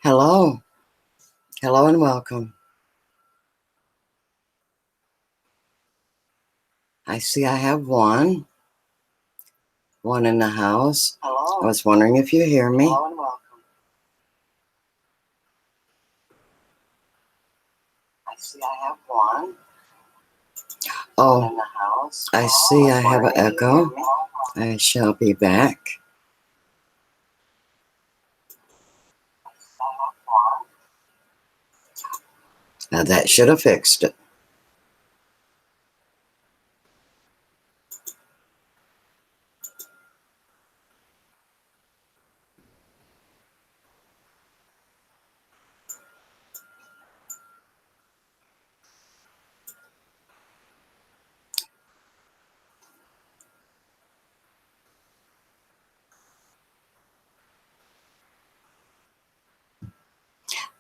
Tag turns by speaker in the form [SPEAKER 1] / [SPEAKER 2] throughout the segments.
[SPEAKER 1] Hello. Hello and welcome. I see I have one in the house.
[SPEAKER 2] Hello.
[SPEAKER 1] I was wondering if you hear me.
[SPEAKER 2] Hello and welcome. I see I have one in
[SPEAKER 1] Oh,
[SPEAKER 2] the house.
[SPEAKER 1] I see I have an
[SPEAKER 2] Wondering if you
[SPEAKER 1] echo.
[SPEAKER 2] hear me.
[SPEAKER 1] I shall be back.
[SPEAKER 2] I have one.
[SPEAKER 1] Now that should have fixed it.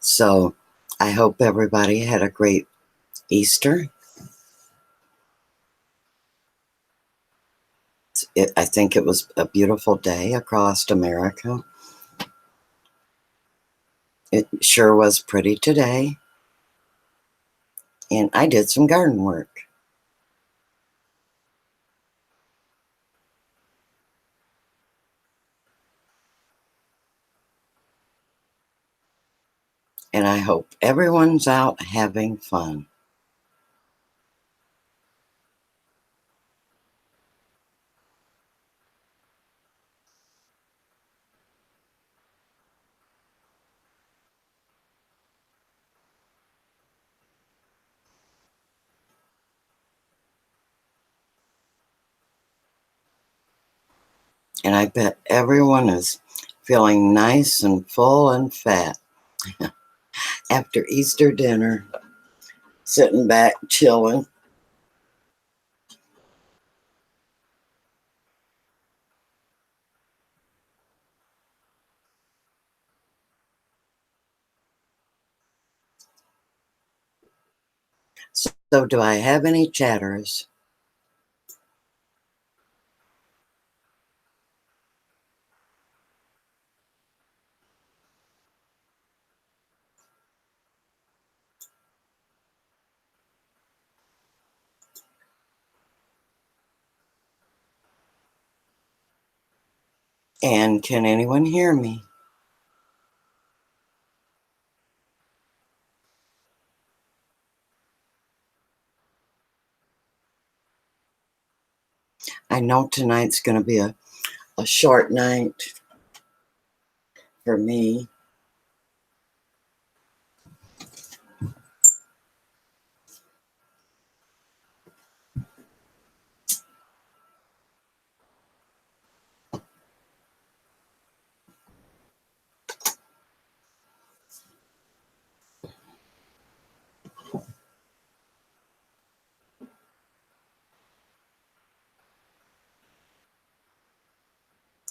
[SPEAKER 1] So I hope everybody had a great Easter. I think it was a beautiful day across America. It sure was pretty today. And I did some garden work. And I hope everyone's out having fun. And I bet everyone is feeling nice and full and fat after Easter dinner, sitting back, chilling. So, do I have any chatters? And can anyone hear me? I know tonight's going to be a short night for me.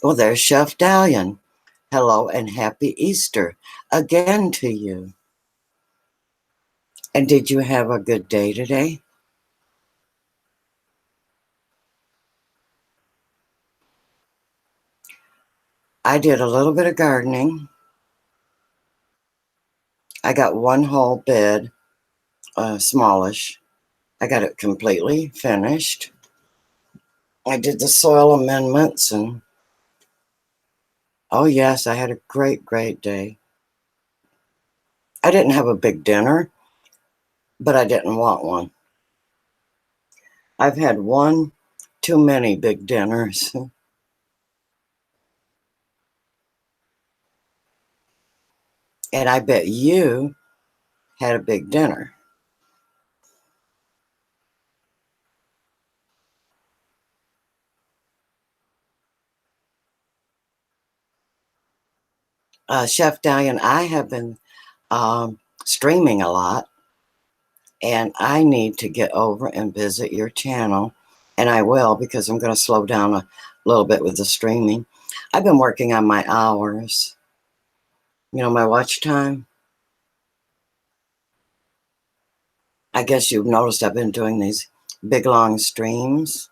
[SPEAKER 1] Well, there's Chef Dalian. Hello and happy Easter again to you. And did you have a good day today? I did a little bit of gardening. I got one whole bed, smallish. I got it completely finished. I did the soil amendments and oh yes, I had a great day. I didn't have a big dinner, but I didn't want one. I've had one too many big dinners. And I bet you had a big dinner. Chef Dalian, I have been streaming a lot, and I need to get over and visit your channel. And I will, because I'm going to slow down a little bit with the streaming. I've been working on my hours, my watch time. I guess you've noticed I've been doing these big long streams.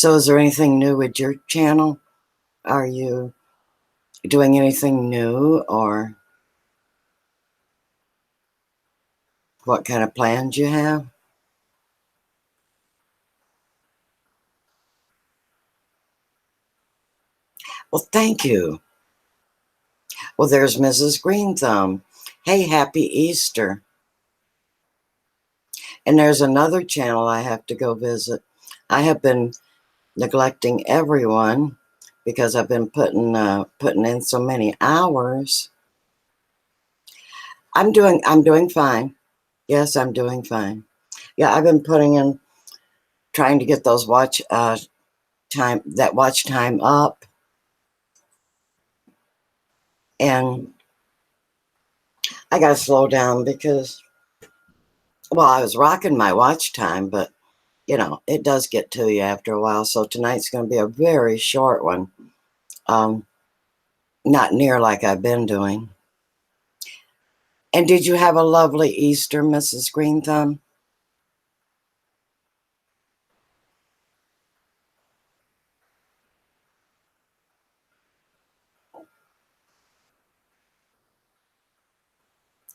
[SPEAKER 1] So is there anything new with your channel? Are you doing anything new, or what kind of plans you have? Well, thank you. Well, there's Mrs. Green Thumb. Hey, happy Easter. And there's another channel I have to go visit. I have been neglecting everyone because I've been putting in so many hours. I'm doing fine. Yes, I'm doing fine. Yeah, I've been trying to get those watch time up, and I got to slow down because, well, I was rocking my watch time, but it does get to you after a while. So tonight's going to be a very short one. Um, Not near like I've been doing. And did you have a lovely Easter, Mrs. Green Thumb?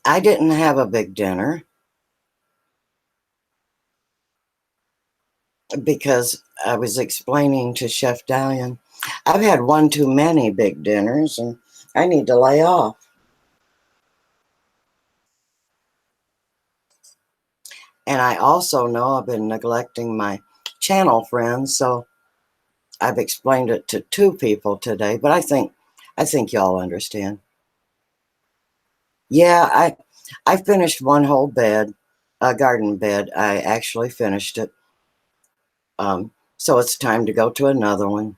[SPEAKER 1] I didn't have a big dinner because I was explaining to Chef Dalian, I've had one too many big dinners and I need to lay off. And I also know I've been neglecting my channel friends, so I've explained it to two people today, but I think y'all understand. Yeah, I finished one whole bed, a garden bed. I actually finished it. So it's time to go to another one.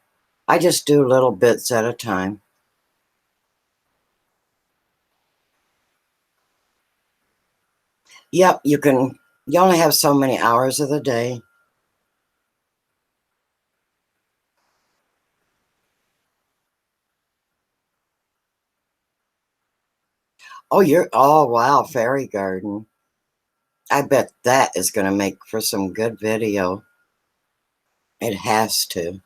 [SPEAKER 1] I just do little bits at a time. Yep, you only have so many hours of the day. Oh wow, fairy garden. I bet that is going to make for some good video. It has to.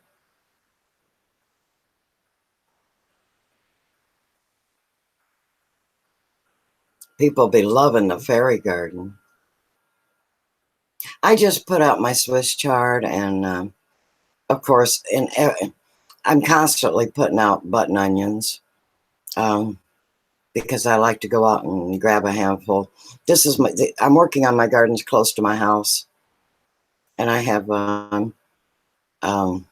[SPEAKER 1] People be loving the fairy garden. I just put out my Swiss chard, and of course, I'm constantly putting out button onions um, because I like to go out and grab a handful. I'm working on my gardens close to my house, and I have um,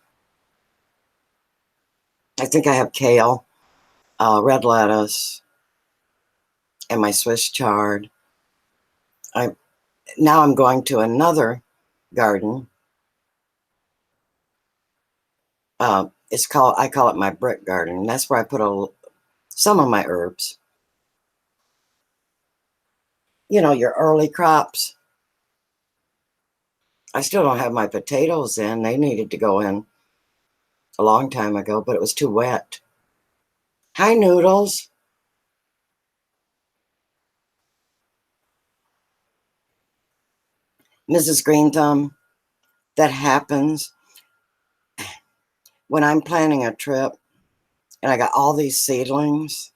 [SPEAKER 1] I think I have kale, red lettuce, and my Swiss chard. I Now I'm going to another garden. I call it my brick garden. That's where I put some of my herbs. Your early crops. I still don't have my potatoes in. They needed to go in a long time ago, but it was too wet. Hi, Noodles. Mrs. Green Thumb. That happens when I'm planning a trip and I got all these seedlings,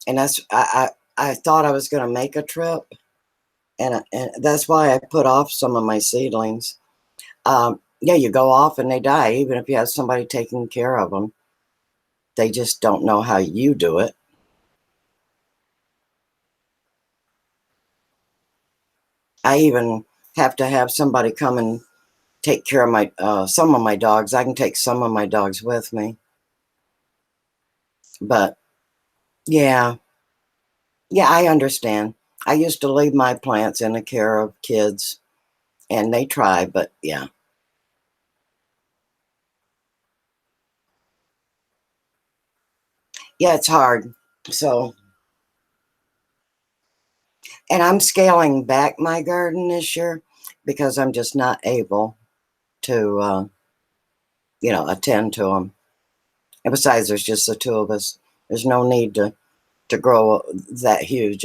[SPEAKER 1] and I thought I was going to make a trip, and that's why I put off some of my seedlings. Yeah, you go off and they die, even if you have somebody taking care of them. They just don't know how you do it. I even have to have somebody come and take care of my some of my dogs. I can take some of my dogs with me, but yeah, yeah, I understand. I used to leave my plants in the care of kids, and they try, but yeah, yeah, it's hard. So, and I'm scaling back my garden this year because I'm just not able to, attend to them. And besides, there's just the two of us. There's no need to grow that huge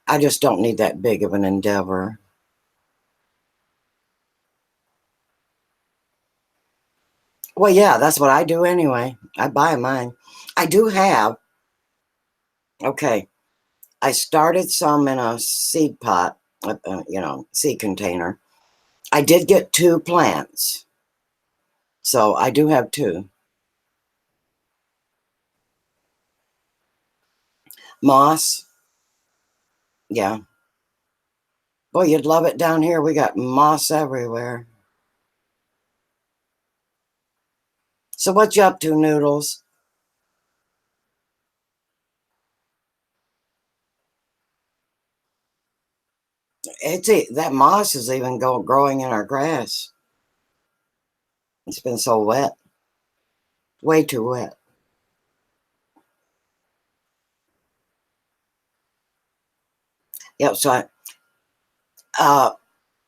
[SPEAKER 1] I just don't need that big of an endeavor. Well, yeah, that's what I do anyway. I buy mine. I do have, okay, I started some in a seed pot, seed container. I did get 2 plants, so I do have 2. Moss, yeah. Boy, you'd love it down here. We got moss everywhere. So what you up to, Noodles? That moss is even growing in our grass. It's been so wet, way too wet. Yep. Uh,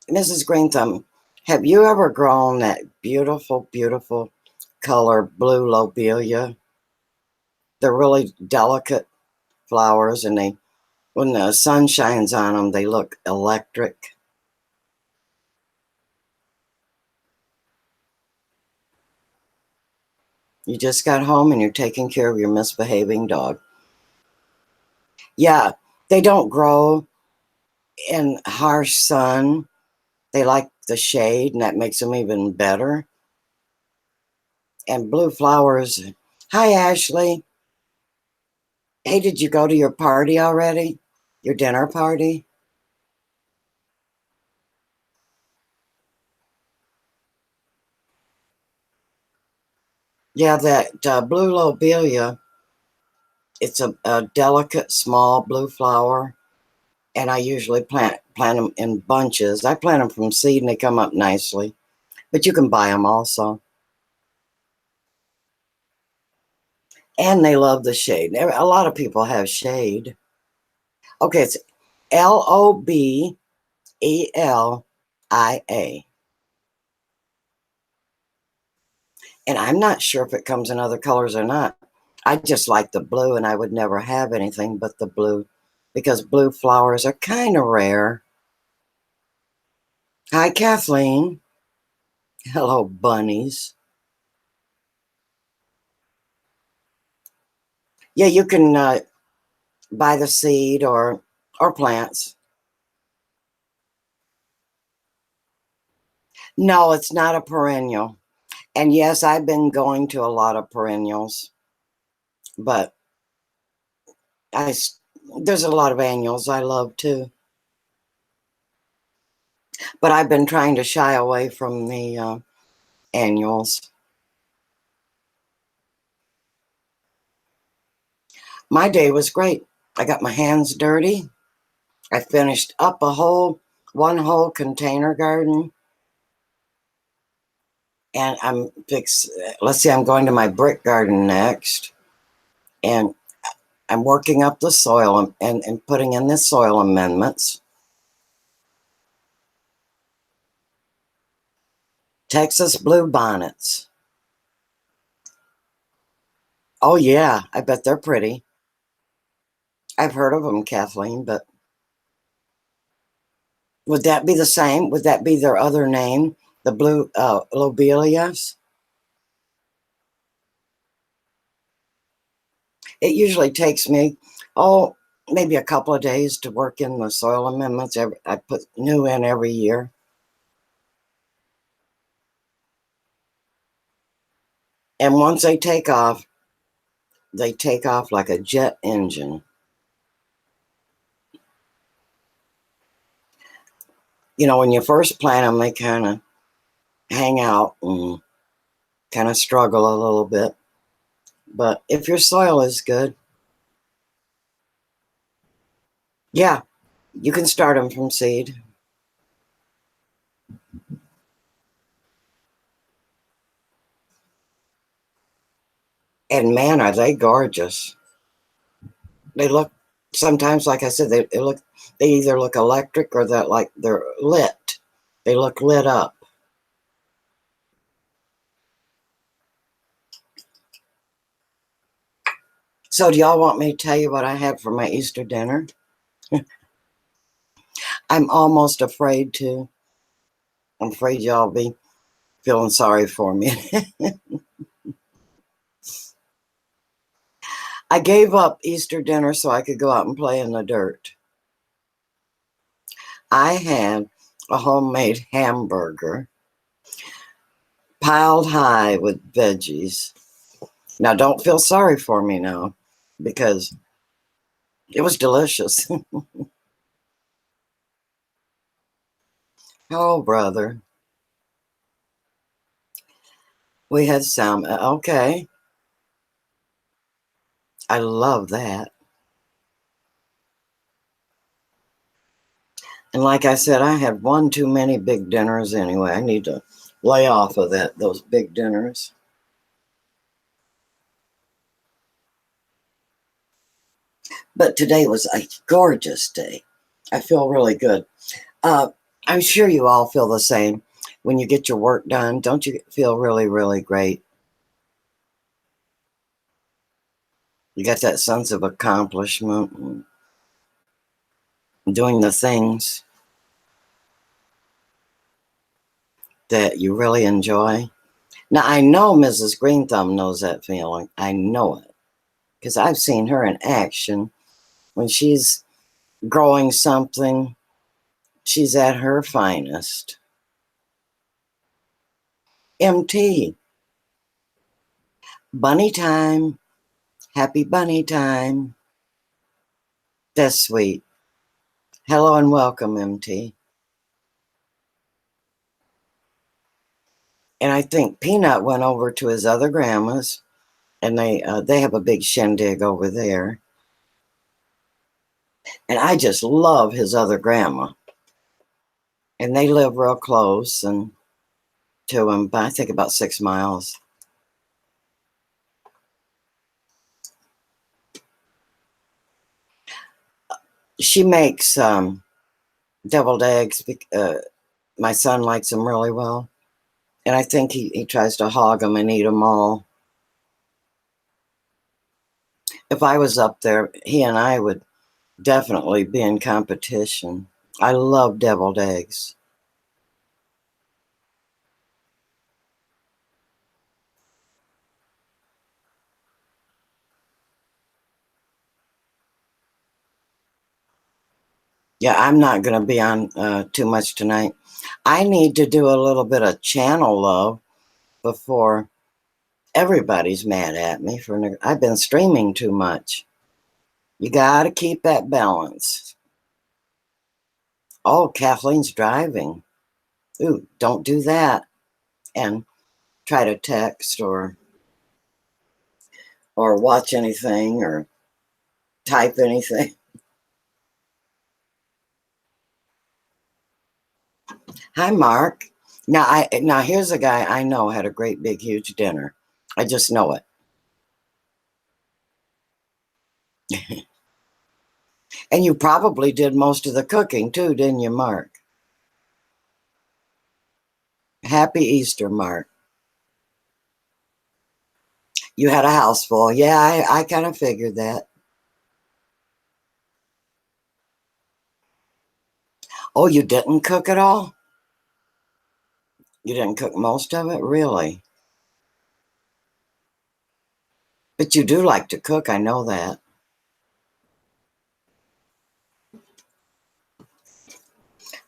[SPEAKER 1] Mrs. Green Thumb, have you ever grown that beautiful, beautiful color blue lobelia? They're really delicate flowers, and when the sun shines on them, they look electric. You just got home and you're taking care of your misbehaving dog. Yeah, they don't grow in harsh sun. They like the shade, and that makes them even better. And blue flowers. Hi, Ashley. Hey, did you go to your party already? Your dinner party? Yeah, that blue lobelia, it's a delicate, small blue flower. And I usually plant them in bunches. I plant them from seed and they come up nicely. But you can buy them also. And they love the shade. A lot of people have shade. Okay, it's Lobelia. And I'm not sure if it comes in other colors or not. I just like the blue, and I would never have anything but the blue because blue flowers are kind of rare. Hi, Kathleen. Hello, bunnies. Yeah, you can buy the seed or plants. No, it's not a perennial. And yes, I've been going to a lot of perennials, but I there's a lot of annuals I love too. But I've been trying to shy away from the annuals. My day was great. I got my hands dirty. I finished up one whole container garden, and let's see, I'm going to my brick garden next, and I'm working up the soil and putting in the soil amendments. Texas blue bonnets. Oh yeah, I bet they're pretty. I've heard of them, Kathleen, but would that be the same? Would that be their other name? The blue lobelias? It usually takes me, maybe a couple of days to work in the soil amendments. I put new in every year. And once they take off like a jet engine. When you first plant them, they kind of hang out and kind of struggle a little bit. But if your soil is good, yeah, you can start them from seed. And man, are they gorgeous. They look, sometimes, like I said, they either look electric or that like they're lit. They look lit up. So do y'all want me to tell you what I had for my Easter dinner? I'm almost afraid to. I'm afraid y'all be feeling sorry for me. I gave up Easter dinner so I could go out and play in the dirt. I had a homemade hamburger piled high with veggies. Now, don't feel sorry for me now, because it was delicious. Oh, brother. We had salmon. Okay. I love that. And like I said, I had one too many big dinners anyway. I need to lay off of those big dinners. But today was a gorgeous day. I feel really good. Uh, I'm sure you all feel the same. When you get your work done, don't you feel really, really great? You got that sense of accomplishment and doing the things that you really enjoy. Now, I know Mrs. Green Thumb knows that feeling. I know it because I've seen her in action. When she's growing something, she's at her finest. MT, bunny time. Happy bunny time. That's sweet. Hello and welcome, MT. And I think Peanut went over to his other grandma's, and they have a big shindig over there. And I just love his other grandma. And they live real close and to him, but I think about 6 miles. She makes deviled eggs. My son likes them really well. And I think he tries to hog them and eat them all. If I was up there, he and I would definitely be in competition. I love deviled eggs. Yeah, I'm not going to be on too much tonight. I need to do a little bit of channel love before everybody's mad at me for I've been streaming too much. You got to keep that balance. Oh, Kathleen's driving. Ooh, don't do that. And try to text or watch anything or type anything. Hi, Mark. Now here's a guy I know had a great big huge dinner. I just know it. And you probably did most of the cooking too, didn't you, Mark? Happy Easter, Mark. You had a house full. Yeah, I kind of figured that. Oh, you didn't cook at all? You didn't cook most of it? Really? But you do like to cook, I know that.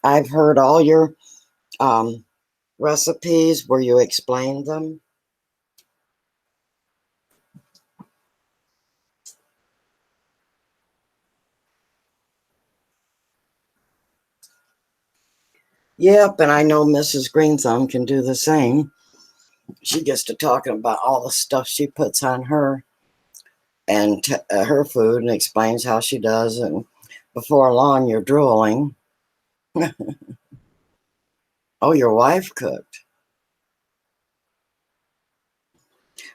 [SPEAKER 1] I've heard all your recipes where you explain them. Yep, and I know Mrs. Green Thumb can do the same. She gets to talking about all the stuff she puts on her and her food and explains how she does it. And before long, you're drooling. Oh, your wife cooked.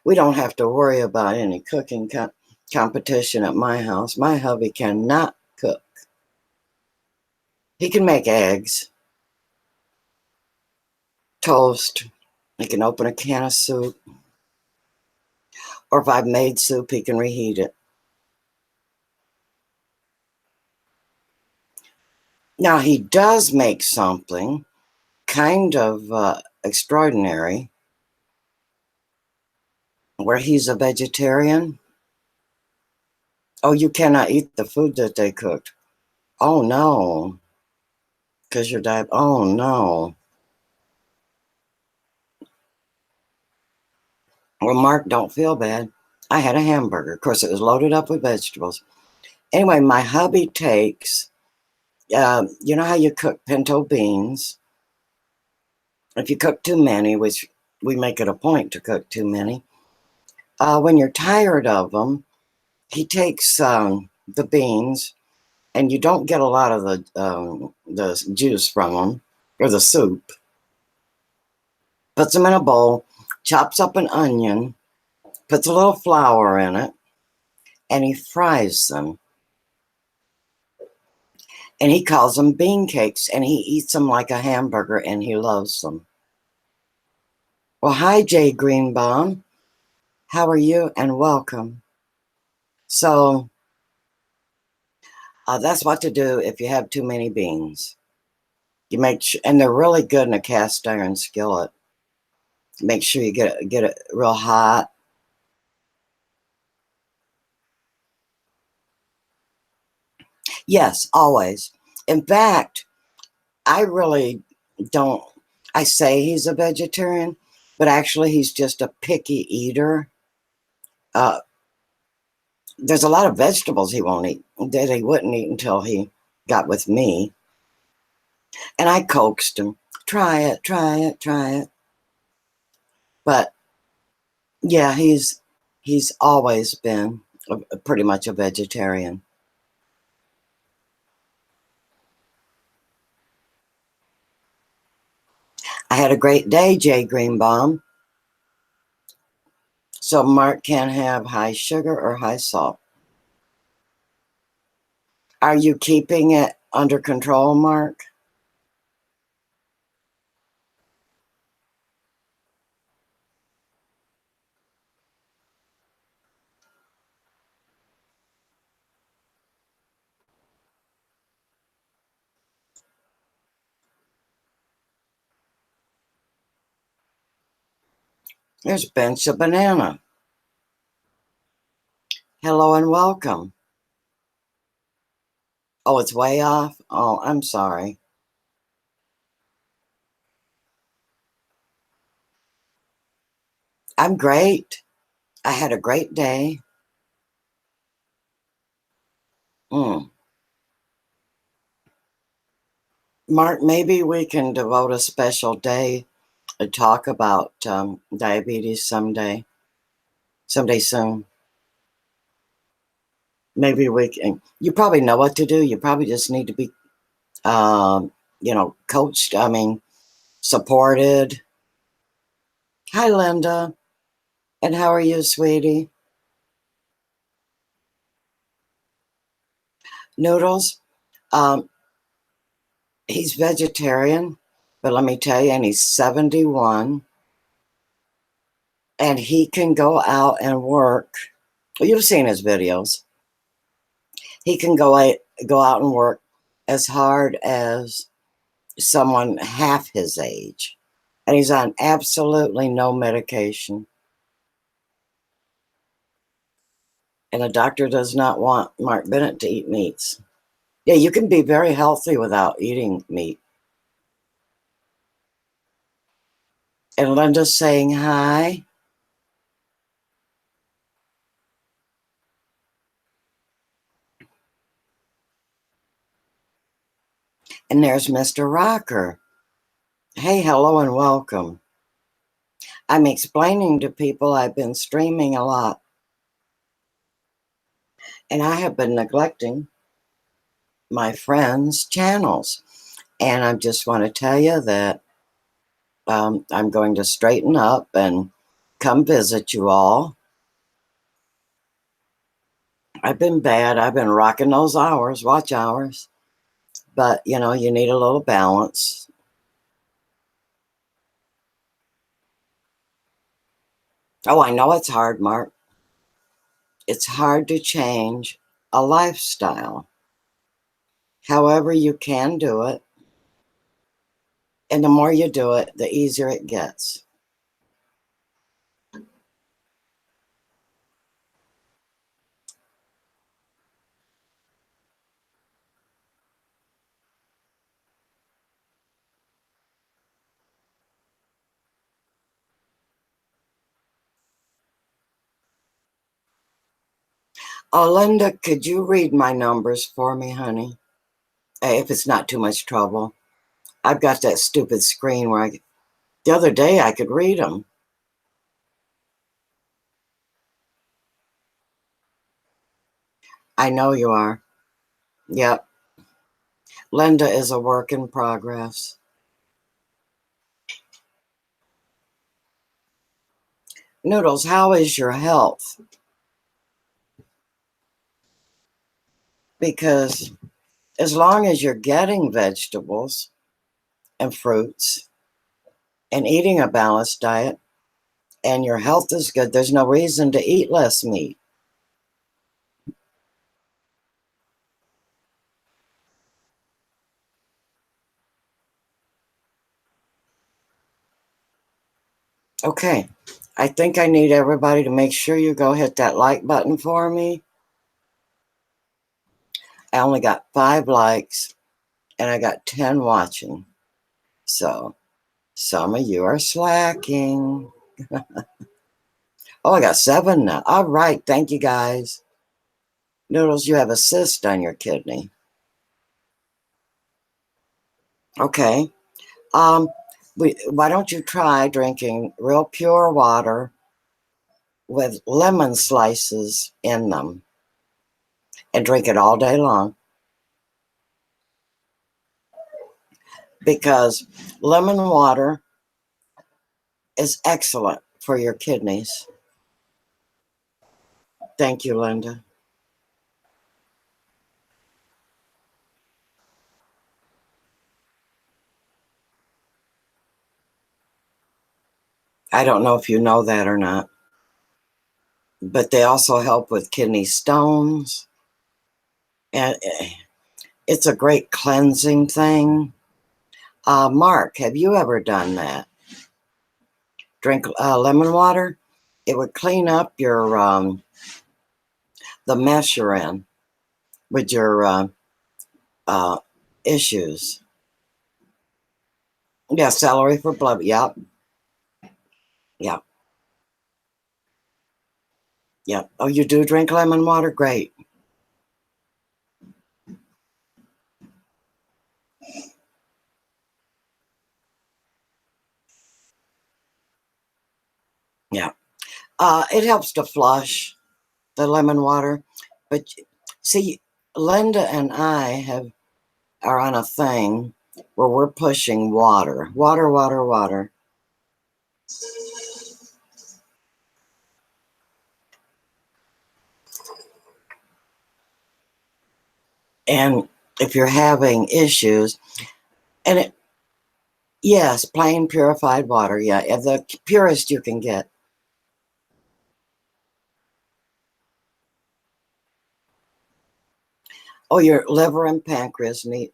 [SPEAKER 1] We don't have to worry about any cooking competition at my house. My hubby cannot cook. He can make eggs, toast. He can open a can of soup. Or if I've made soup, he can reheat it. Now, he does make something kind of extraordinary where he's a vegetarian. Oh, you cannot eat the food that they cooked. Oh no, because you're diabetic. Oh no. Well, Mark, don't feel bad. I had a hamburger. Of course, it was loaded up with vegetables. Anyway, my hubby takes, you know how you cook pinto beans? If you cook too many, which we make it a point to cook too many, when you're tired of them, he takes the beans, and you don't get a lot of the juice from them, or the soup. Puts them in a bowl, chops up an onion, puts a little flour in it, and he fries them. And he calls them bean cakes, and he eats them like a hamburger, and he loves them. Well, hi, Jay Greenbaum. How are you? And welcome. So that's what to do if you have too many beans. You make sure, and they're really good in a cast iron skillet. Make sure you get it real hot. Yes, always. In fact, I really don't. I say he's a vegetarian, but actually he's just a picky eater. Uh, there's a lot of vegetables he won't eat that he wouldn't eat until he got with me. And I coaxed him, try it, try it, try it. But yeah, he's always been pretty much a vegetarian. I had a great day, Jay Greenbaum. So Mark can have high sugar or high salt. Are you keeping it under control, Mark? There's Bench a Banana. Hello and welcome. Oh, it's way off? Oh, I'm sorry. I'm great. I had a great day. Mm. Mark, maybe we can devote a special day to talk about diabetes someday soon. Maybe we can. You probably know what to do. You probably just need to be, coached. I mean, supported. Hi, Linda. And how are you, sweetie? Noodles. Um, he's vegetarian, but let me tell you, and he's 71, and he can go out and work. Well, you've seen his videos. He can go out and work as hard as someone half his age, and he's on absolutely no medication. And the doctor does not want Mark Bennett to eat meats. Yeah, you can be very healthy without eating meat. And Linda's saying hi. And there's Mr. Rocker. Hey, hello, and welcome. I'm explaining to people I've been streaming a lot, and I have been neglecting my friends' channels. And I just want to tell you that I'm going to straighten up and come visit you all. I've been bad. I've been rocking those hours, watch hours. But, you need a little balance. Oh, I know it's hard, Mark. It's hard to change a lifestyle. However, you can do it. And the more you do it, the easier it gets. Oh, Linda, could you read my numbers for me, honey? If it's not too much trouble. I've got that stupid screen where the other day I could read them. I know you are. Yep. Linda is a work in progress. Noodles, how is your health? Because as long as you're getting vegetables and fruits and eating a balanced diet and your health is good, there's no reason to eat less meat. Okay, I think I need everybody to make sure you go hit that like button for me. I only got 5 likes and I got 10 watching. So some of you are slacking. Oh, I got 7 now. All right, thank you guys. Noodles, you have a cyst on your kidney. Okay. Why don't you try drinking real pure water with lemon slices in them and drink it all day long? Because lemon water is excellent for your kidneys. Thank you, Linda. I don't know if you know that or not, but they also help with kidney stones. And it's a great cleansing thing. Mark, have you ever done that? Drink lemon water? It would clean up your the mess you're in with your issues. Yeah, celery for blood. Yep, yep, yep. Oh, you do drink lemon water? Great. Yeah. It helps to flush the lemon water. But see, Linda and I are on a thing where we're pushing water, water, water, water. And if you're having issues, and yes, plain purified water, yeah, the purest you can get. Oh, your liver and pancreas need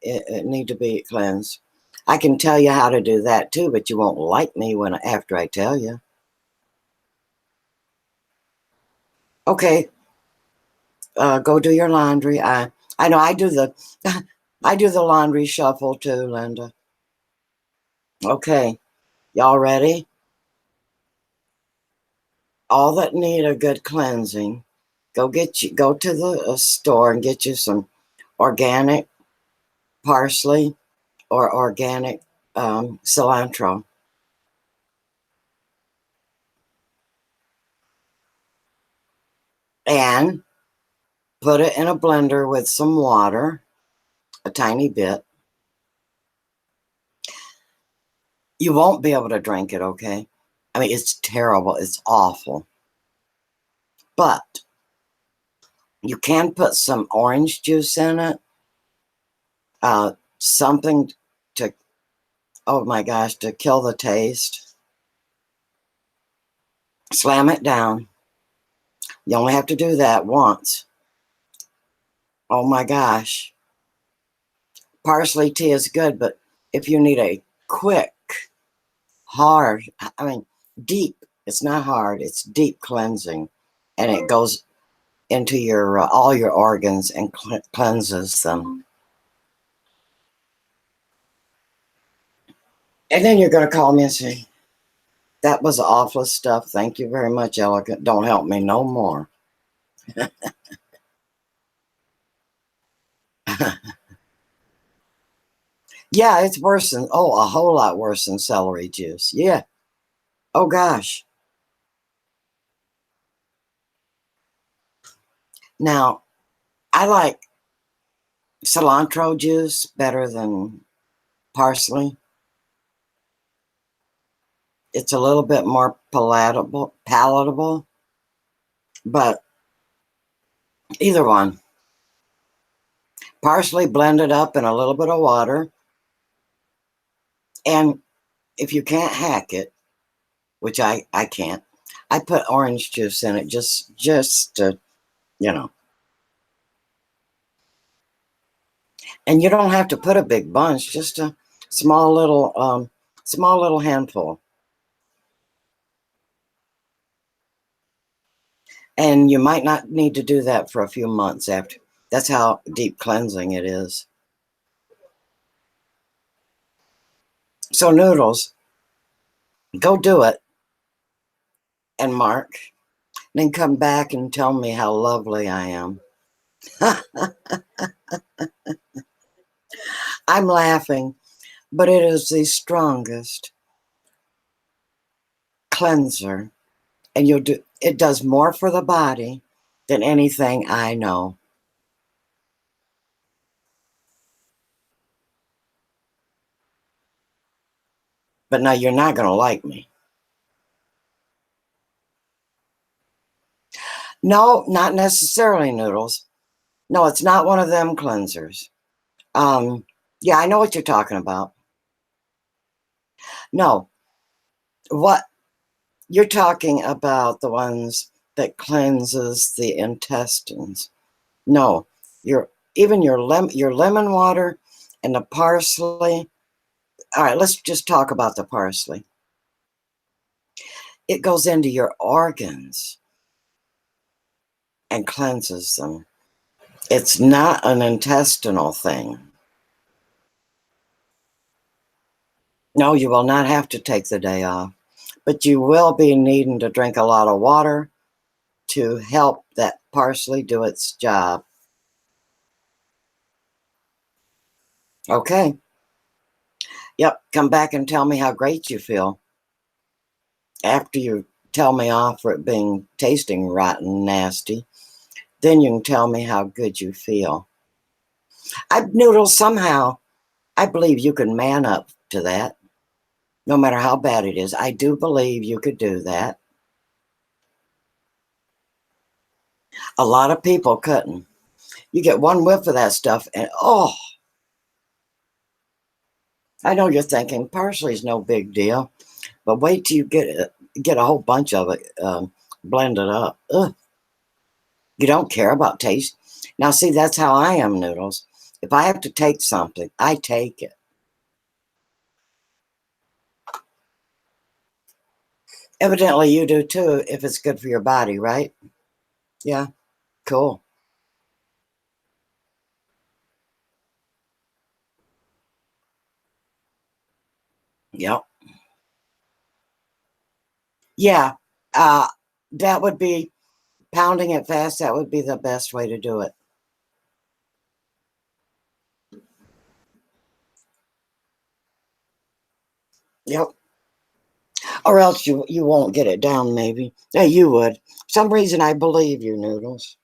[SPEAKER 1] to be cleansed. I can tell you how to do that too, but you won't like me after I tell you. Okay, go do your laundry. I know I do the I do the laundry shuffle too, Linda. Okay, y'all ready? All that need a good cleansing, go to the store and get you some organic parsley or organic cilantro. And put it in a blender with some water, a tiny bit. You won't be able to drink it, okay? I mean, it's terrible. It's awful. But you can put some orange juice in it, something to, oh my gosh, to kill the taste. Slam it down. You only have to do that once. Oh my gosh. Parsley tea is good, but if you need a quick, hard, I mean, deep. It's not hard, it's deep cleansing. And it goes into your all your organs and cleanses them. And then you're going to call me and say, that was awful stuff. Thank you very much, Elegant. Don't help me no more. Yeah, it's worse than, a whole lot worse than celery juice. Yeah. Oh, gosh. Now, I like cilantro juice better than parsley. It's a little bit more palatable, but either one. Parsley blended up in a little bit of water. And if you can't hack it, which I can't, I put orange juice in it just to, you know. And you don't have to put a big bunch, just a small little handful. And you might not need to do that for a few months after. That's how deep cleansing it is. So Noodles, go do it and mark. Then come back and tell me how lovely I am. I'm laughing, but it is the strongest cleanser. And it does more for the body than anything I know. But now you're not going to like me. No, not necessarily, Noodles. No, it's not one of them cleansers. Yeah, I know what you're talking about. No, what you're talking about, the ones that cleanses the intestines. No, your lemon water and the parsley. All right, let's just talk about the parsley. It goes into your organs and cleanses them. It's not an intestinal thing. No, you will not have to take the day off, but you will be needing to drink a lot of water to help that parsley do its job. Okay. Yep, come back and tell me how great you feel. After you tell me off for it tasting rotten nasty, then you can tell me how good you feel. Noodle, somehow, I believe you can man up to that, no matter how bad it is. I do believe you could do that. A lot of people couldn't. You get one whiff of that stuff and, oh, I know you're thinking parsley's no big deal, but wait till you get a whole bunch of it blended up. Ugh. You don't care about taste. Now, see, that's how I am, Noodles. If I have to take something, I take it. Evidently, you do too, if it's good for your body, right? Yeah, cool. Yep. Yeah, uh, that would be pounding it fast. That would be the best way to do it. Yep. Or else you won't get it down, maybe. Yeah, you would. For some reason, I believe you, Noodles.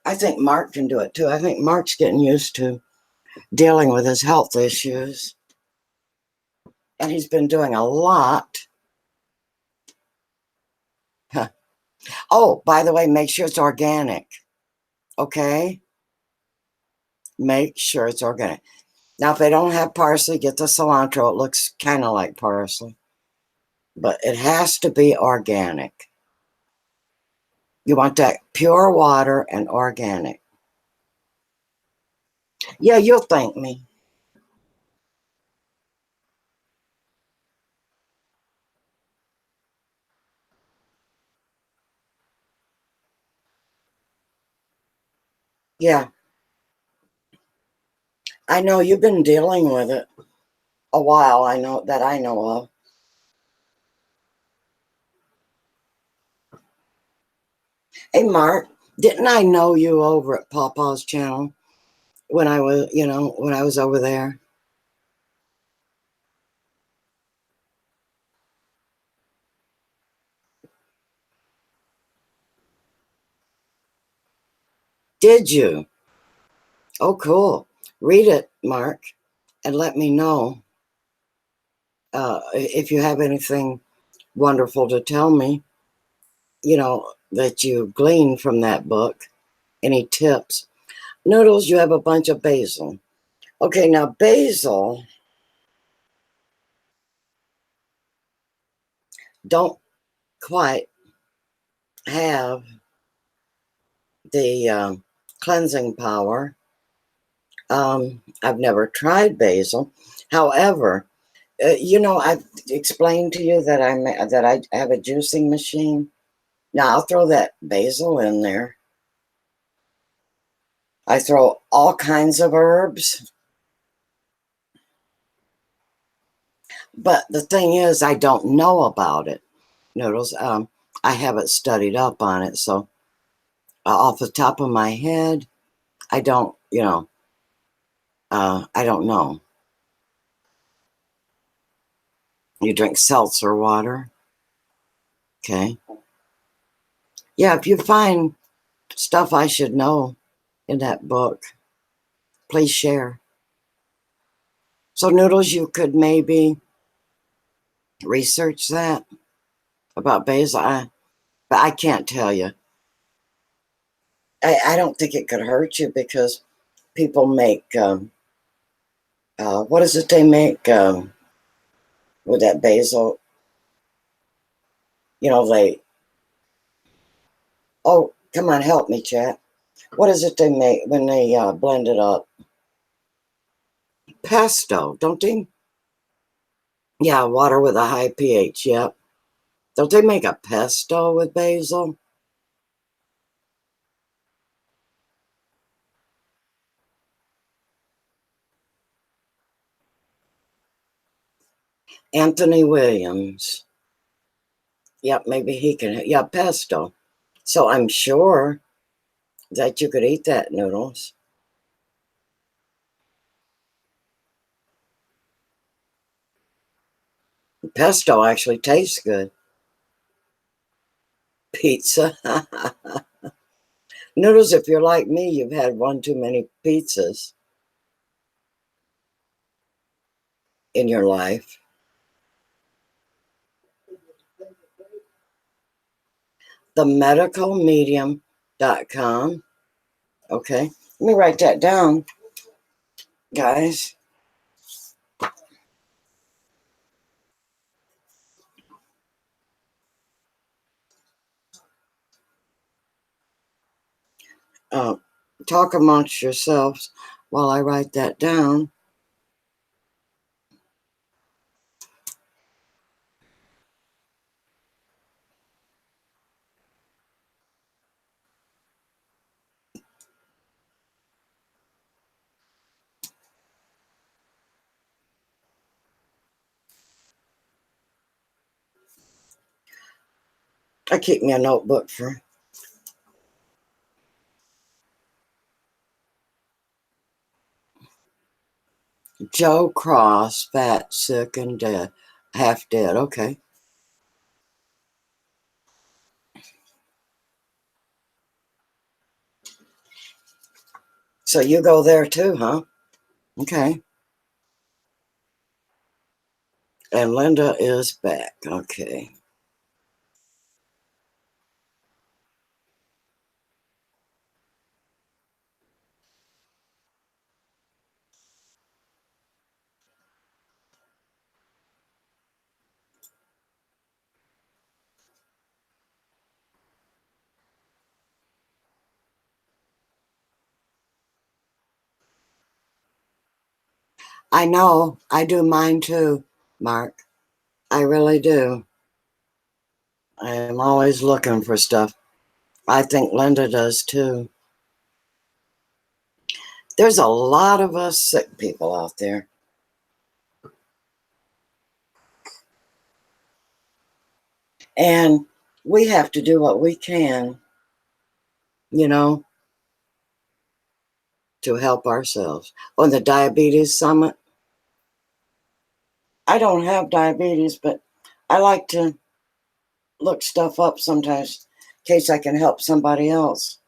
[SPEAKER 1] I think Mark can do it too. I think Mark's getting used to dealing with his health issues. And he's been doing a lot. Huh. Oh, by the way, make sure it's organic. Okay? Make sure it's organic. Now, if they don't have parsley, get the cilantro. It looks kind of like parsley. but it has to be organic. You want that pure water and organic. Yeah, you'll thank me. Yeah, I know you've been dealing with it a while. I know that I know of. Hey, Mark, didn't I know you over at Pawpaw's channel when I was, when I was over there? Did you? Oh, cool. Read it, Mark, and let me know if you have anything wonderful to tell me, that you gleaned from that book. Any tips? Noodles, you have a bunch of basil. Okay, now basil don't quite have the cleansing power. I've never tried basil. However, I've explained to you that I have a juicing machine. Now I'll throw that basil in there. I throw all kinds of herbs, but the thing is, I don't know about it. Noodles. I haven't studied up on it, so off the top of my head, I don't. I don't know. You drink seltzer water, okay? Yeah, if you find stuff I should know in that book, please share. So, Noodles, you could maybe research that about basil. But I can't tell you. I don't think it could hurt you because people make, what is it they make with that basil? They, oh, come on, help me, chat. What is it they make when they blend it up? Pesto, don't they? Yeah, water with a high pH, yep. Don't they make a pesto with basil? Anthony Williams. Yep, maybe he can. Yeah, pesto. So I'm sure that you could eat that, Noodles. Pesto actually tastes good. Pizza. Noodles, if you're like me, you've had one too many pizzas in your life. Themedicalmedium.com. Okay, let me write that down, guys. Uh, talk amongst yourselves while I write that down. I keep me a notebook for Joe Cross, fat, sick, and dead. Half dead. Okay. So you go there too, huh? Okay. And Linda is back. Okay. I know. I do mine too, Mark. I really do. I am always looking for stuff. I think Linda does too. There's a lot of us sick people out there. And we have to do what we can, you know, to help ourselves. On the diabetes summit, I don't have diabetes, but I like to look stuff up sometimes in case I can help somebody else.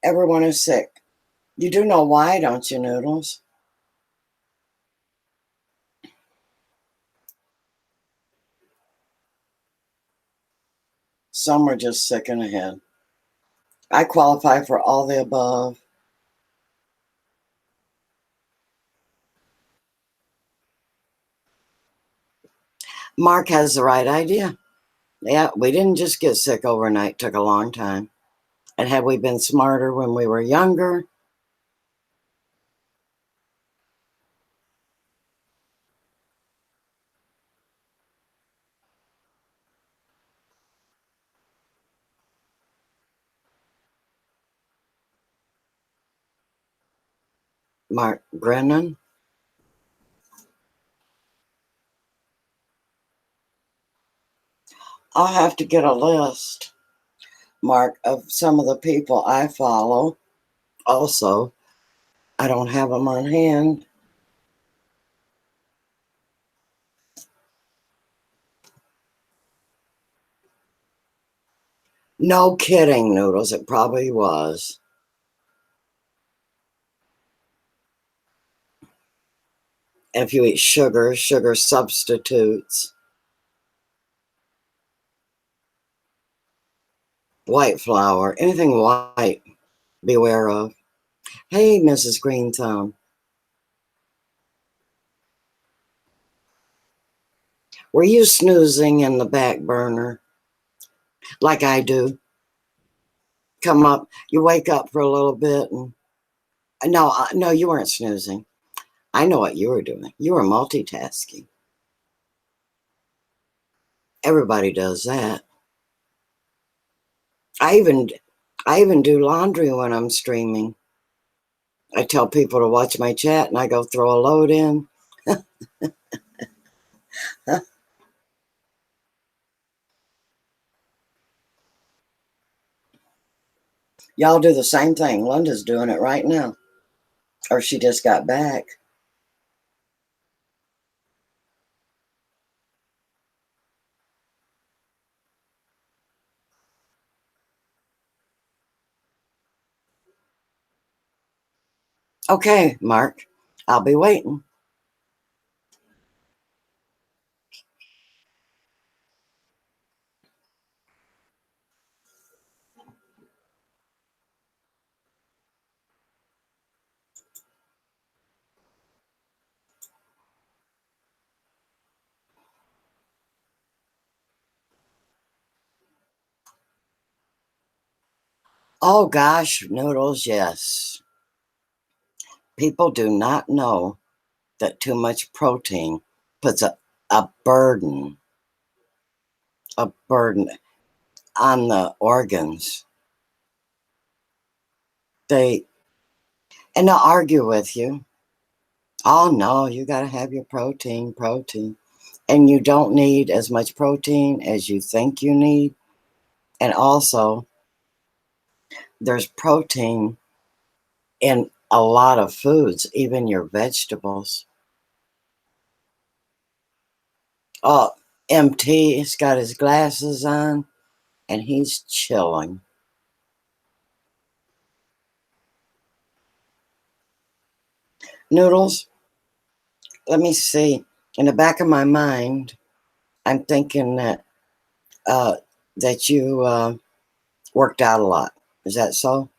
[SPEAKER 1] Everyone is sick. You do know why, don't you, Noodles? Some are just sick in the head. I qualify for all the above. Mark has the right idea. Yeah, we didn't just get sick overnight. It took a long time. And had we been smarter when we were younger, Mark Brennan, I'll have to get a list, Mark, of some of the people I follow. Also, I don't have them on hand. No kidding, Noodles. It probably was. And if you eat sugar, sugar substitutes, white flour, anything white, beware of. Hey, Mrs. Green Thumb. Were you snoozing in the back burner like I do? Come up, you wake up for a little bit and no, you weren't snoozing. I know what you were doing. You were multitasking. Everybody does that. I even I even do laundry when I'm streaming. I tell people to watch my chat and I go throw a load in. Y'all do the same thing. Linda's doing it right now. Or she just got back. Okay, Mark. I'll be waiting. Oh gosh, Noodles, yes. People do not know that too much protein puts a burden, a burden on the organs. They and they'll argue with you. Oh no, you gotta have your protein, protein. And you don't need as much protein as you think you need. And also, there's protein in a lot of foods, even your vegetables. Oh, MT has got his glasses on and he's chilling. Noodles, let me see. In the back of my mind, I'm thinking uh, that you worked out a lot. Is that so?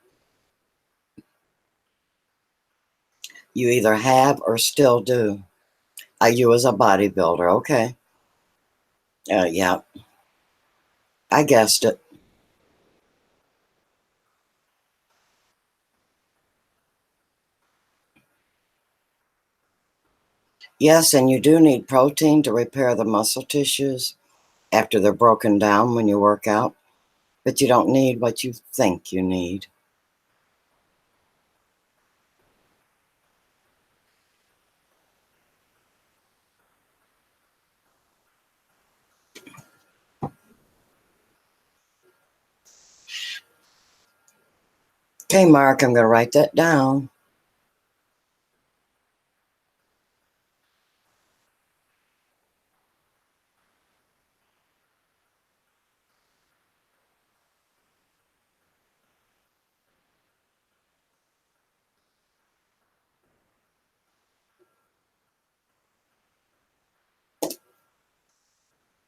[SPEAKER 1] You either have or still do. You as a bodybuilder, okay? Yeah, I guessed it. Yes, and you do need protein to repair the muscle tissues after they're broken down when you work out, but you don't need what you think you need. Okay, Mark, I'm going to write that down.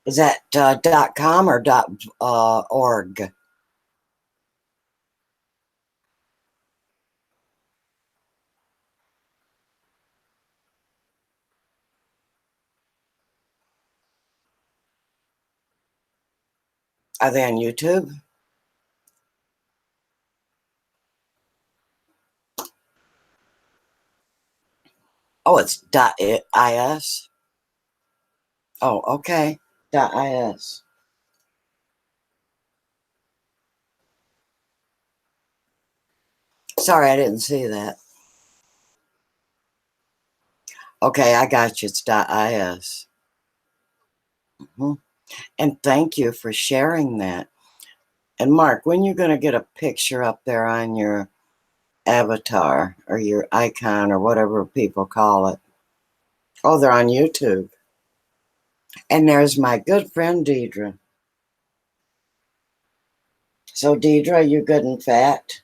[SPEAKER 1] Is that .com or .org? Are they on YouTube? Oh, it's .is. Oh, okay. .is. Sorry, I didn't see that. Okay, I got you. It's .is. Mhm. And thank you for sharing that. And Mark, when you're going to get a picture up there on your avatar or your icon or whatever people call it? Oh, they're on YouTube. And there's my good friend Deidre. So, Deidre, you good and fat?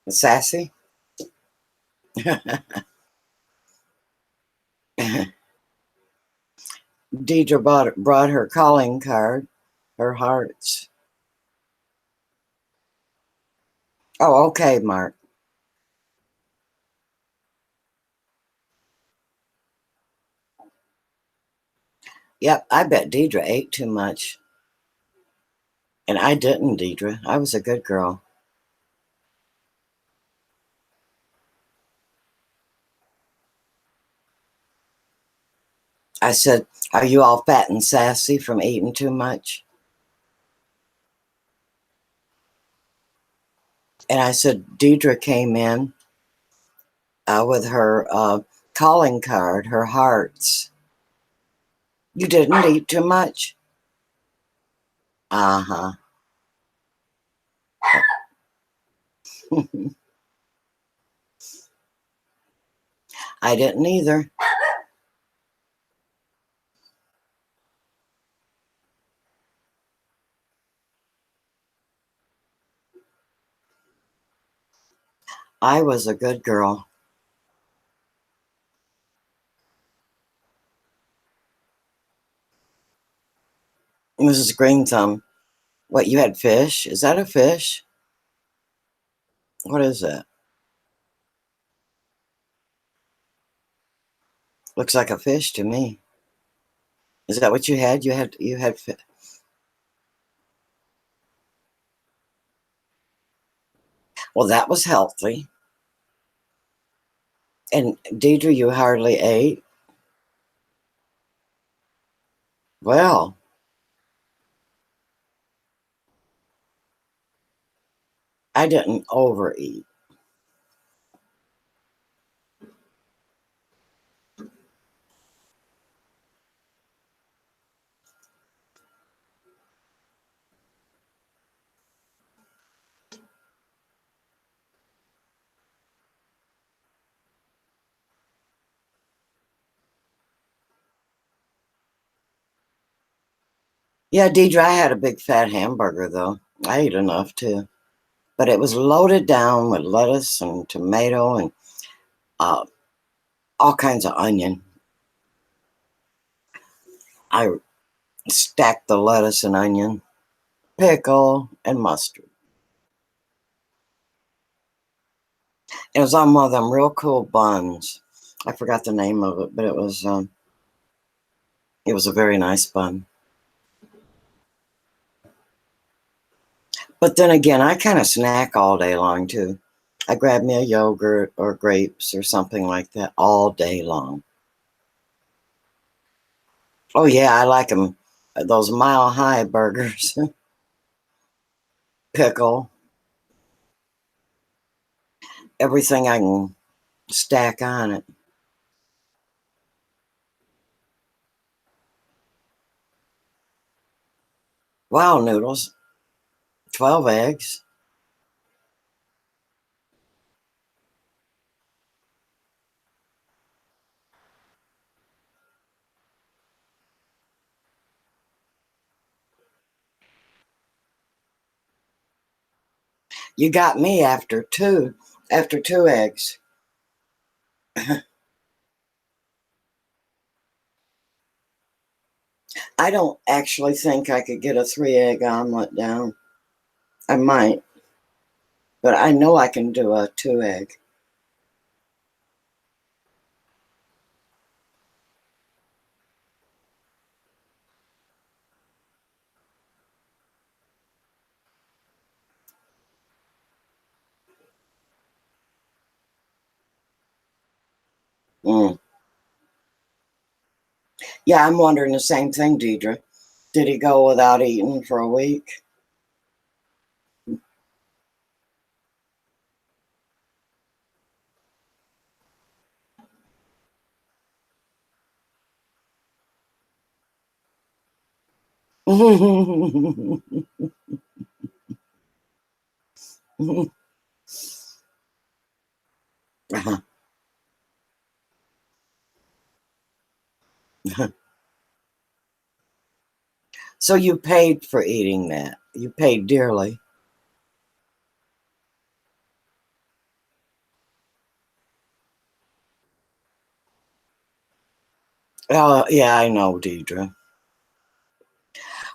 [SPEAKER 1] Sassy? Deidre brought her calling card, her hearts. Oh, okay, Mark. Yep, I bet Deidre ate too much. And I didn't, Deidre. I was a good girl. I said, are you all fat and sassy from eating too much? And I said, Deidre came in with her calling card, her hearts. You didn't eat too much? Uh-huh. I didn't either. I was a good girl. Mrs. Green Thumb, what, you had fish? Is that a fish? What is that? Looks like a fish to me. Is that what you had? You had well, that was healthy. And Deidre, you hardly ate. Well, I didn't overeat. Yeah, Deidre, I had a big fat hamburger though. I ate enough too. But it was loaded down with lettuce and tomato and uh, all kinds of onion. I stacked the lettuce and onion, pickle, and mustard. It was on one of them real cool buns. I forgot the name of it, but it was It was a very nice bun. But then again, I kind of snack all day long too. I grab me a yogurt or grapes or something like that all day long. Oh yeah, I like them. Those Mile High burgers. Pickle. Everything I can stack on it. Wow, noodles. 12 eggs. You got me after two eggs. I don't actually think I could get a 3 egg omelet down. I might, but I know I can do a 2 egg. Mm. Yeah, I'm wondering the same thing, Deidre. Did he go without eating for a week? Uh-huh. So you paid for eating that. You paid dearly. Oh, yeah, I know, Deidre.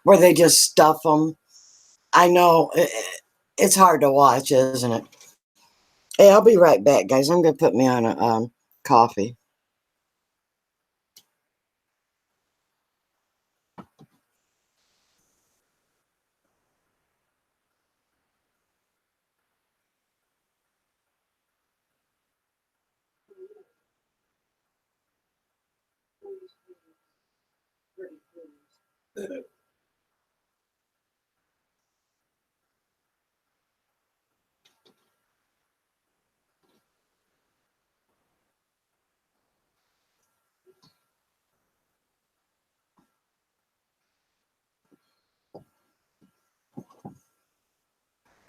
[SPEAKER 1] Where they just stuff them. I know. It's hard to watch, isn't it? Hey, I'll be right back, guys. I'm going to put me on a coffee.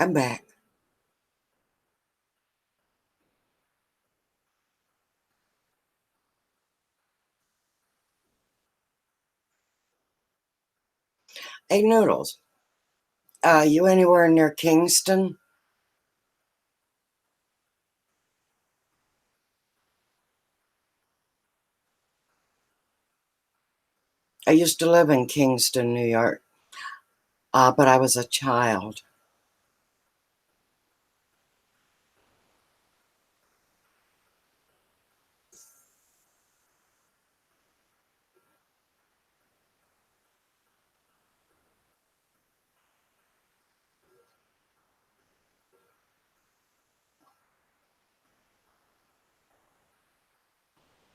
[SPEAKER 1] I'm back. Hey, Noodles. You anywhere near Kingston? I used to live in Kingston, New York, but I was a child.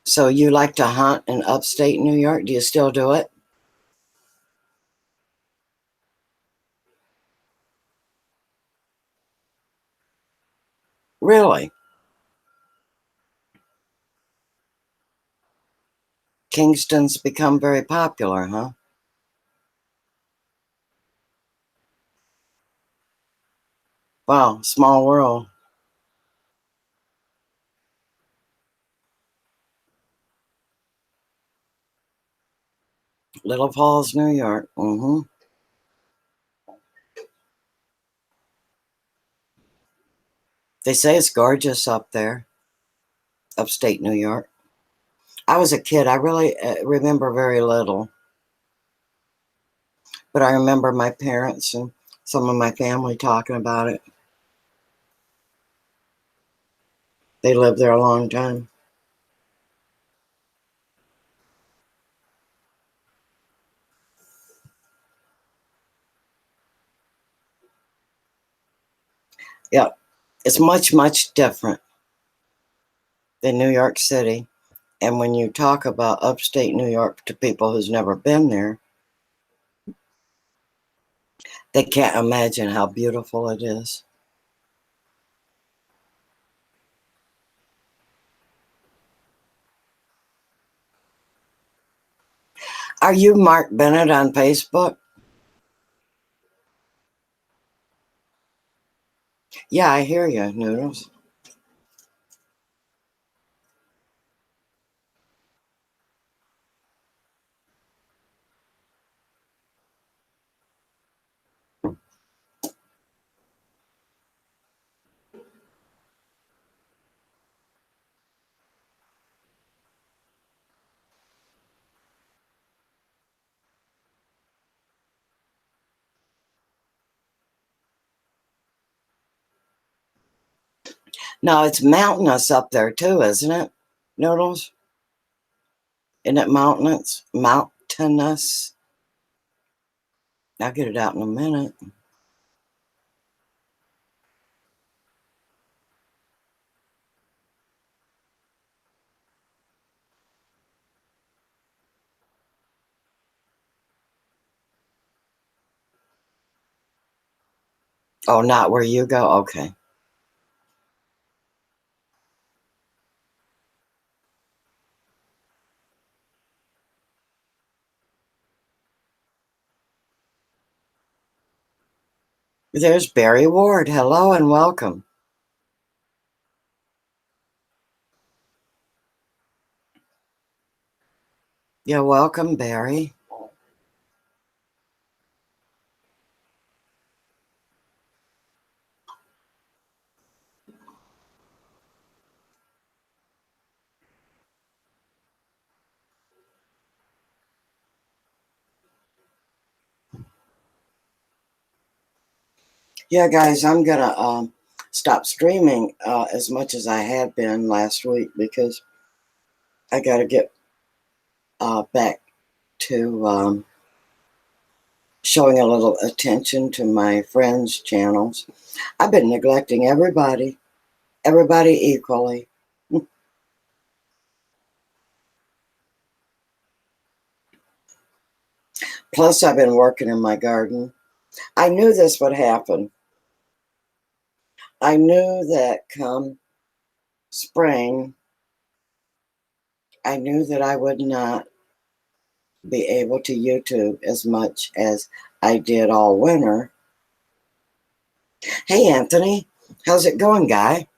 [SPEAKER 1] So you like to hunt in upstate New York? Do you still do it? Really? Kingston's become very popular, huh? Wow, small world. Little Falls, New York. They say it's gorgeous up there, upstate New York. I was a kid. I really remember very little, but I remember my parents and some of my family talking about it. They lived there a long time. Yeah, it's much, much different than New York City. And when you talk about upstate New York to people who's never been there, they can't imagine how beautiful it is. Are you Mark Bennett on Facebook? Yeah, I hear you, Noodles. No, it's mountainous up there too, isn't it, Noodles? Isn't it mountainous? Mountainous? I'll get it out in a minute. Oh, not where you go? Okay. There's Barry Ward. Hello and welcome. Yeah, welcome, Barry. Yeah, guys, I'm gonna stop streaming as much as I had been last week because I got to get back to showing a little attention to my friends' channels. I've been neglecting everybody equally. Plus, I've been working in my garden. I knew this would happen. I knew that come spring, I knew that I would not be able to YouTube as much as I did all winter. Hey, Anthony, how's it going, guy?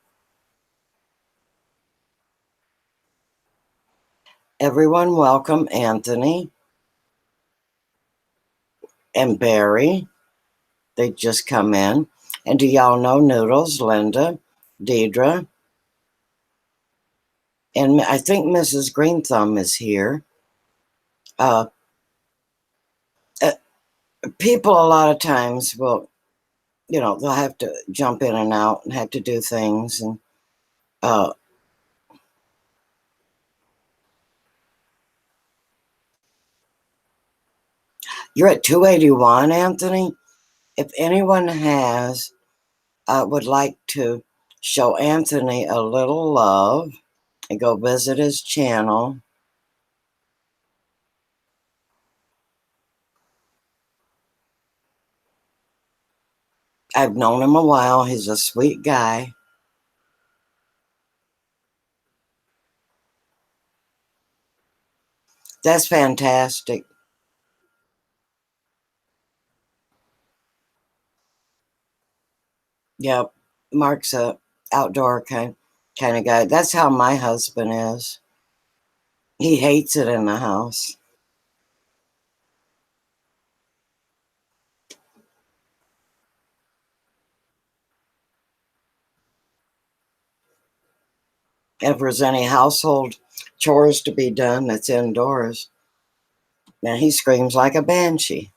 [SPEAKER 1] Everyone, welcome Anthony and Barry. They just come in. And do y'all know Noodles, Linda, Deidre? And I think Mrs. Green Thumb is here. Uh, uh, People a lot of times will, they'll have to jump in and out and have to do things. And uh, you're at 281, Anthony. If anyone would like to show Anthony a little love and go visit his channel, I've known him a while. He's a sweet guy. That's fantastic. Yep. Mark's a outdoor kind of guy. That's how my husband is. He hates it in the house. If there's any household chores to be done that's indoors, man, he screams like a banshee.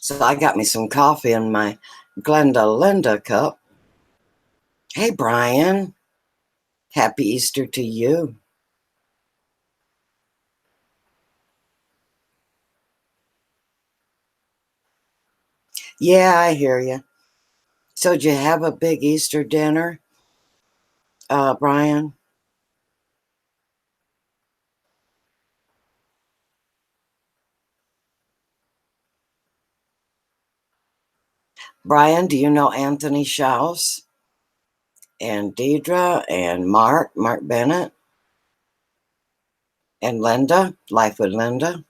[SPEAKER 1] So I got me some coffee in my Glenda Linda cup. Hey, Brian. Happy Easter to you. Yeah, I hear you. So did you have a big Easter dinner, Brian? Brian, do you know Anthony Schaus and Deidre and Mark Bennett and Linda, Life with Linda?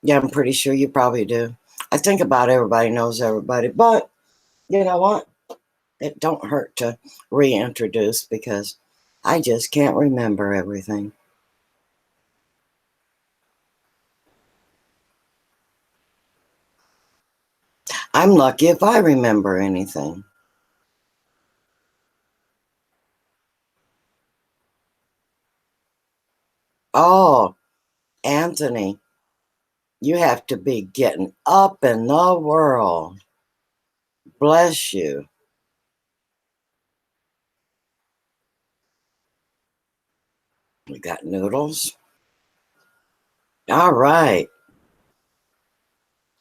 [SPEAKER 1] Yeah, I'm pretty sure you probably do. I think about everybody knows everybody, but you know what? It don't hurt to reintroduce because I just can't remember everything. I'm lucky if I remember anything. Oh, Anthony, you have to be getting up in the world. Bless you. We got noodles. All right.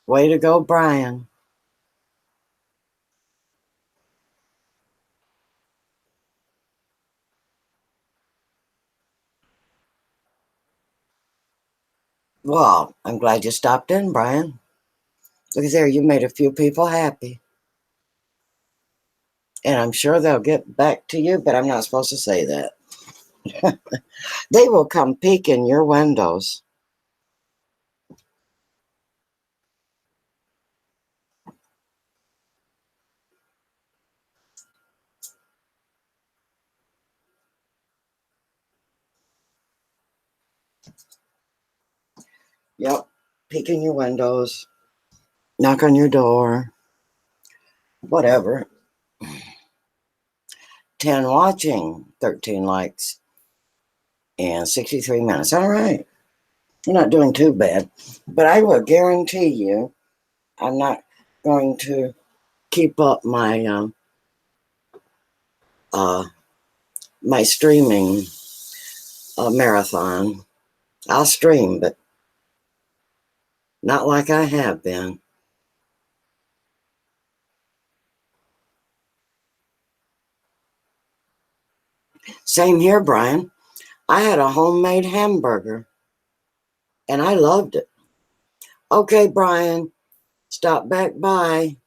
[SPEAKER 1] Way to go, Brian. Well, I'm glad you stopped in, Brian. Look there, you made a few people happy. And I'm sure they'll get back to you, but I'm not supposed to say that. They will come peek in your windows. Yep, peek in your windows, knock on your door, whatever. 10 watching, 13 likes, and 63 minutes. All right. You're not doing too bad. But I will guarantee you, I'm not going to keep up uh, my streaming marathon. I'll stream, but not like I have been. Same here, Brian. I had a homemade hamburger and I loved it. Okay, Brian, stop back by.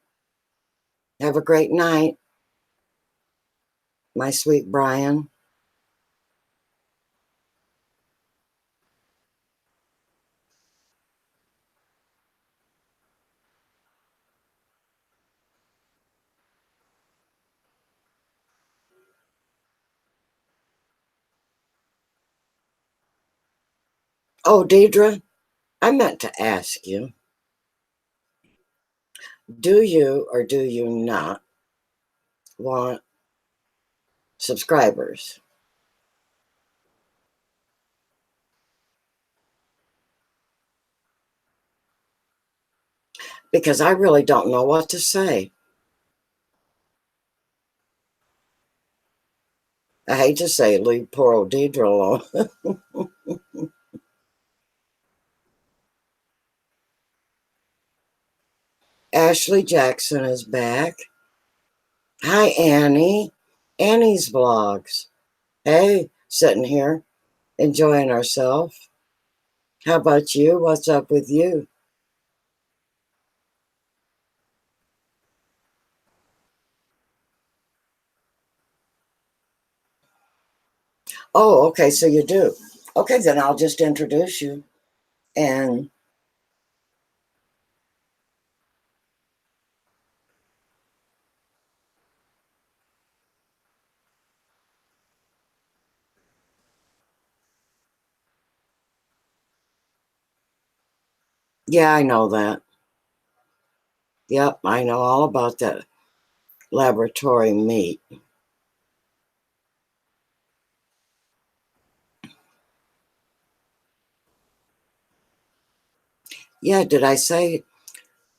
[SPEAKER 1] Have a great night, my sweet Brian. Oh, Deidre, I meant to ask you, do you or do you not want subscribers? Because I really don't know what to say. I hate to say leave poor old Deidre alone. Ashley Jackson is back. Hi, Annie. Annie's vlogs. Hey, sitting here enjoying ourselves. How about you? What's up with you? Oh, okay, so you do. Okay, then I'll just introduce you. And yeah, I know that. Yep, I know all about that laboratory meat. Yeah, did I say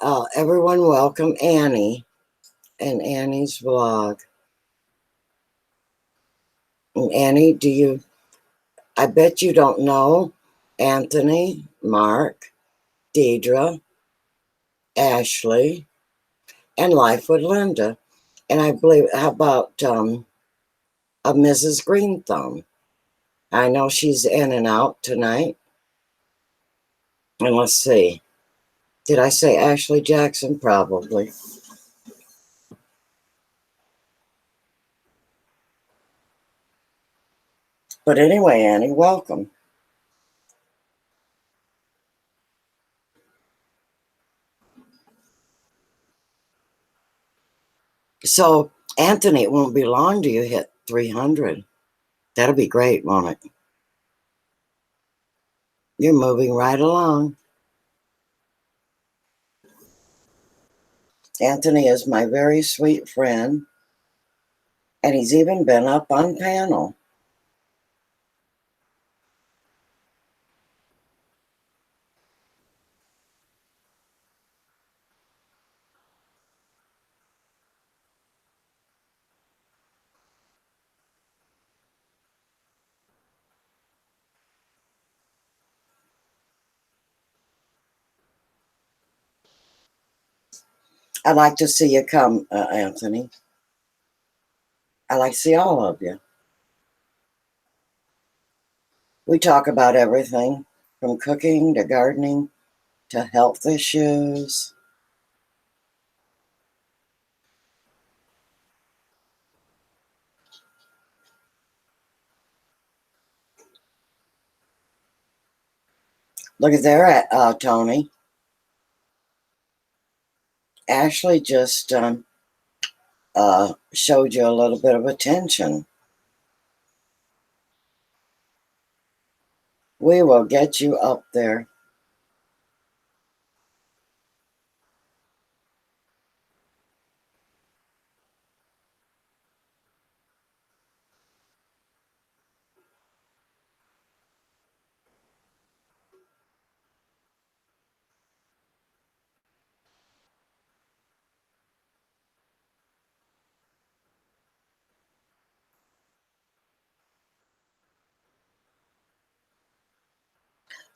[SPEAKER 1] everyone welcome Annie and Annie's vlog. And Annie, I bet you don't know Anthony, Mark, Deidre, Ashley, and Life with Linda. And I believe, how about a Mrs. Green Thumb? I know she's in and out tonight. And let's see. Did I say Ashley Jackson? Probably. But anyway, Annie, welcome. So, Anthony, it won't be long till you hit 300. That'll be great, won't it? You're moving right along. Anthony is my very sweet friend, and he's even been up on panel. I'd like to see you come, Anthony. I'd like to see all of you. We talk about everything from cooking to gardening to health issues. Look at there, Tony. Ashley just showed you a little bit of attention. We will get you up there.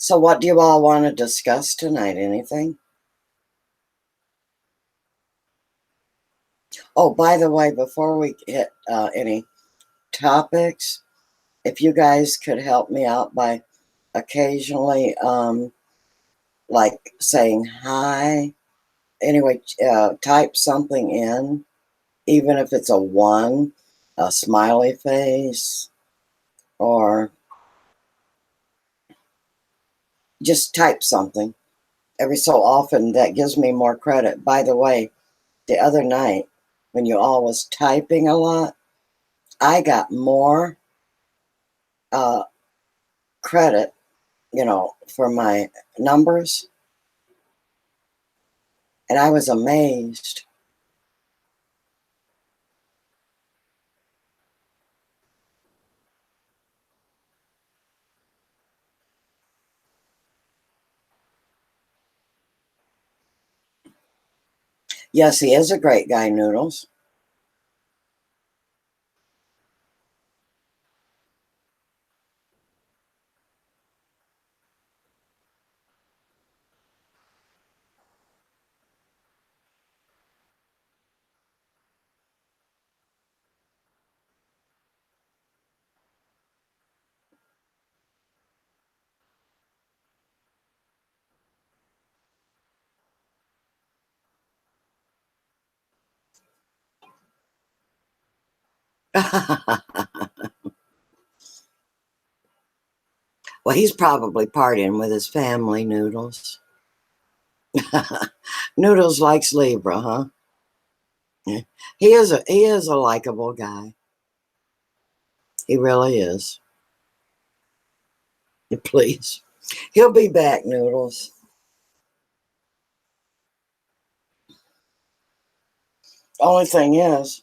[SPEAKER 1] So what do you all want to discuss tonight? Anything? Oh, by the way, before we hit any topics, if you guys could help me out by occasionally like saying hi. Anyway, type something in, even if it's a one, a smiley face, or just type something every so often. That gives me more credit. By the way, the other night when you all was typing a lot, I got more uh, credit, for my numbers, and I was amazed. Yes, he is a great guy, Noodles. Well, he's probably partying with his family, Noodles. Noodles likes Libra, huh? Yeah. He is a likable guy. He really is. Please. He'll be back, Noodles. Only thing is,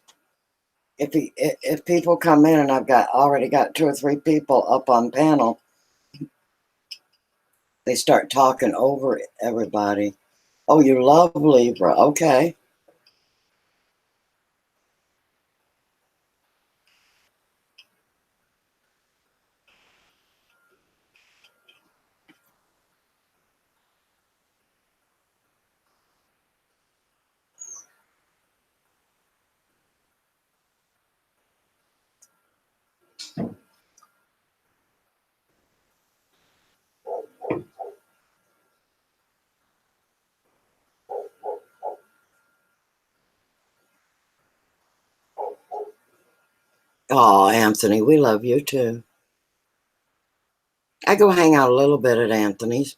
[SPEAKER 1] if people come in and I've already got 2 or 3 people up on panel, They start talking over everybody. Oh, you love Libra. Okay. Oh, Anthony, we love you too. I go hang out a little bit at Anthony's.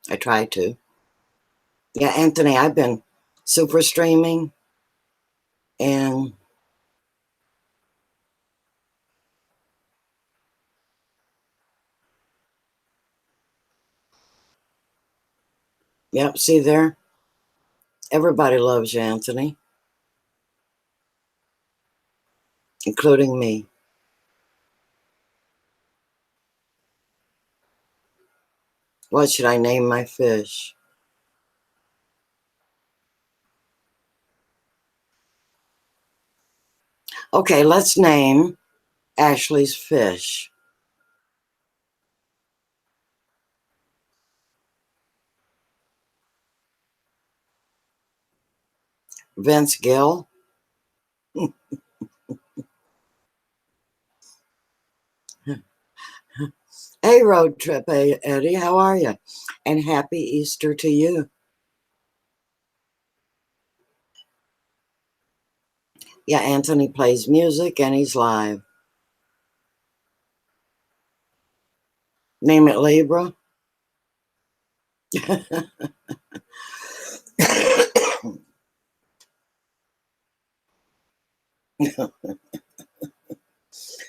[SPEAKER 1] I try to. Yeah, Anthony, I've been super streaming and yep, see there? Everybody loves you, Anthony, including me. What should I name my fish? Okay, let's name Ashley's fish. Vince Gill. Hey, road trip, hey, Eddie, how are you? And happy Easter to you. Yeah, Anthony plays music and he's live. Name it Libra.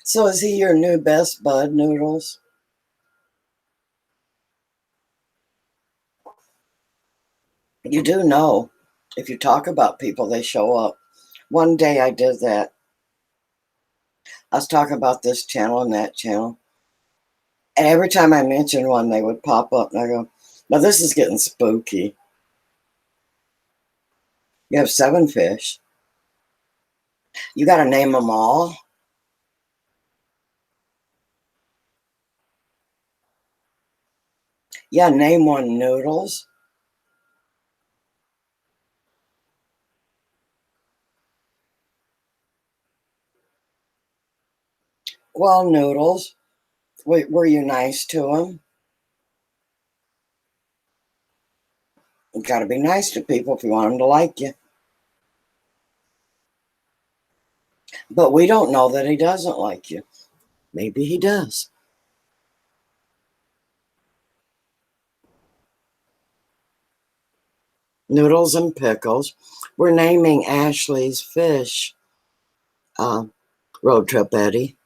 [SPEAKER 1] So is he your new best bud, Noodles? You do know if you talk about people, they show up. One day I did that. I was talking about this channel and that channel. And every time I mentioned one, they would pop up. And I go, now this is getting spooky. You have 7 fish. You got to name them all. Yeah, name one Noodles. Well, Noodles, were you nice to him? You got to be nice to people if you want them to like you. But we don't know that he doesn't like you. Maybe he does. Noodles and Pickles. We're naming Ashley's fish uh, road trip, Eddie.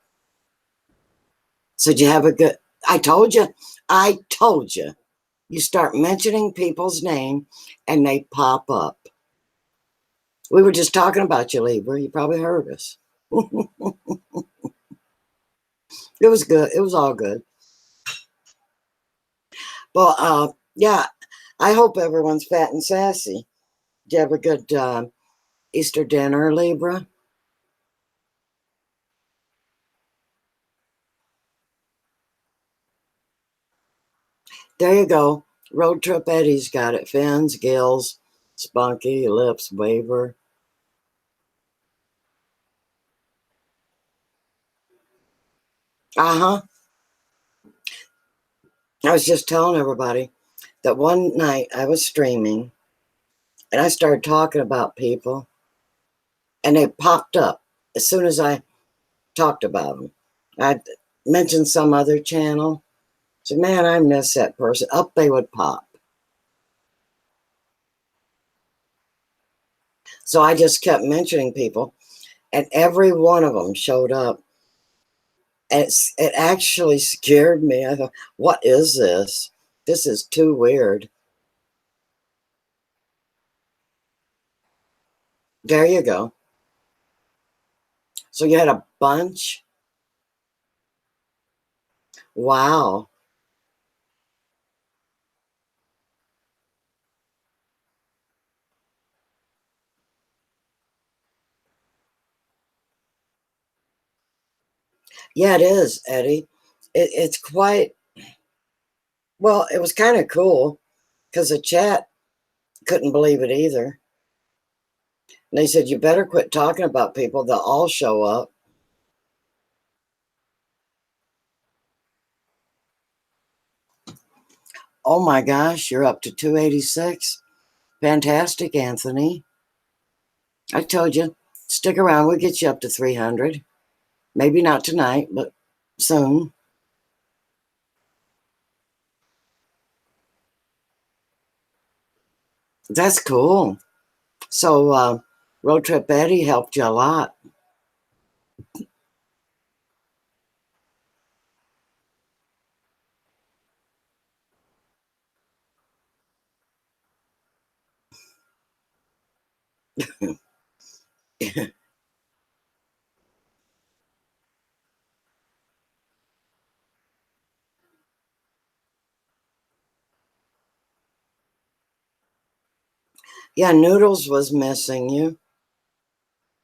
[SPEAKER 1] So did you have a good? I told you. I told you. You start mentioning people's name and they pop up. We were just talking about you, Libra. You probably heard us. It was good. It was all good. Well, yeah, I hope everyone's fat and sassy. Did you have a good Easter dinner, Libra? There you go. Road Trip Eddie's got it. Fins, gills, spunky, lips, waver. Uh-huh. I was just telling everybody that one night I was streaming and I started talking about people and they popped up as soon as I talked about them. I mentioned some other channel. So, man, I miss that person. Up they would pop. So I just kept mentioning people, and every one of them showed up. And it actually scared me. I thought, what is this? This is too weird. There you go. So you had a bunch? Wow. Yeah, it is, Eddie. It's quite, well, it was kind of cool because the chat couldn't believe it either. And they said, you better quit talking about people. They'll all show up. Oh my gosh, you're up to 286. Fantastic, Anthony. I told you, stick around. We'll get you up to 300. Maybe not tonight, but soon. That's cool. So, Road Trip Eddie helped you a lot. Yeah, Noodles was missing you.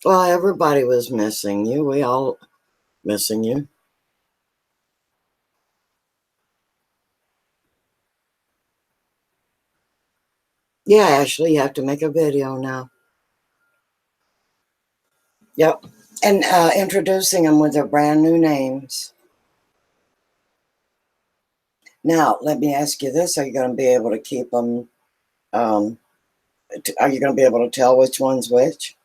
[SPEAKER 1] Well, everybody was missing you. We all missing you. Yeah, Ashley, you have to make a video now. Yep. And introducing them with their brand new names. Now, let me ask you this. Are you going to be able to keep them? Are you going to be able to tell which one's which?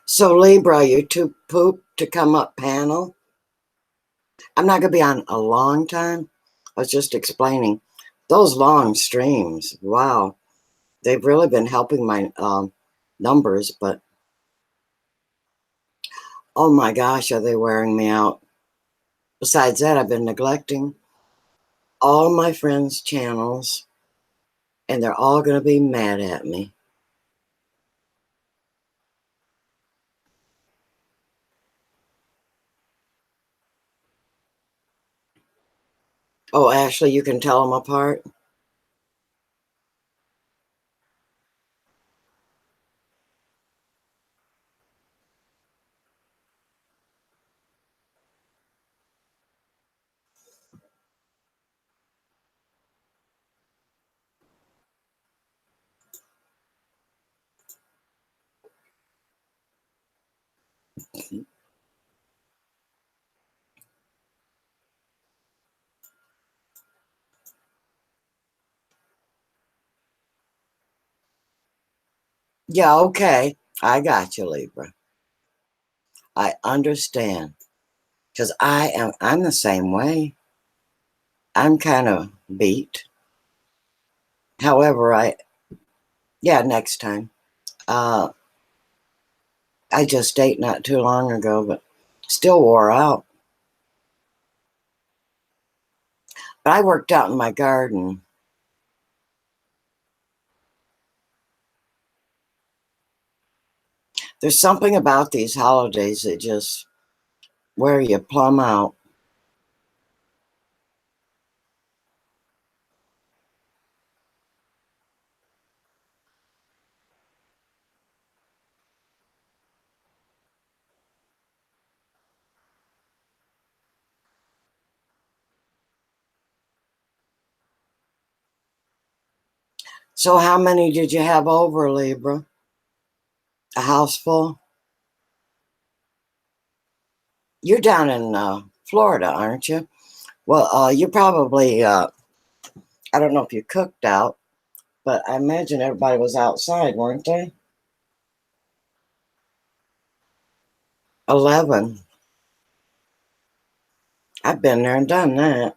[SPEAKER 1] So, Libra, you too poop to come up panel? I'm not going to be on a long time. I was just explaining those long streams. Wow. They've really been helping my numbers, but oh my gosh, are they wearing me out? Besides that, I've been neglecting all my friends' channels, and they're all going to be mad at me. Oh, Ashley, you can tell them apart? Yeah, okay. I got you, Libra. I understand. Because I'm the same way. I'm kind of beat. However, yeah, next time. Uh, I just ate not too long ago, but still wore out. But I worked out in my garden. There's something about these holidays that just wear you plumb out. So how many did you have over, Libra? A house full? You're down in Florida, aren't you? Well, you probably, I don't know if you cooked out, but I imagine everybody was outside, weren't they? 11. I've been there and done that.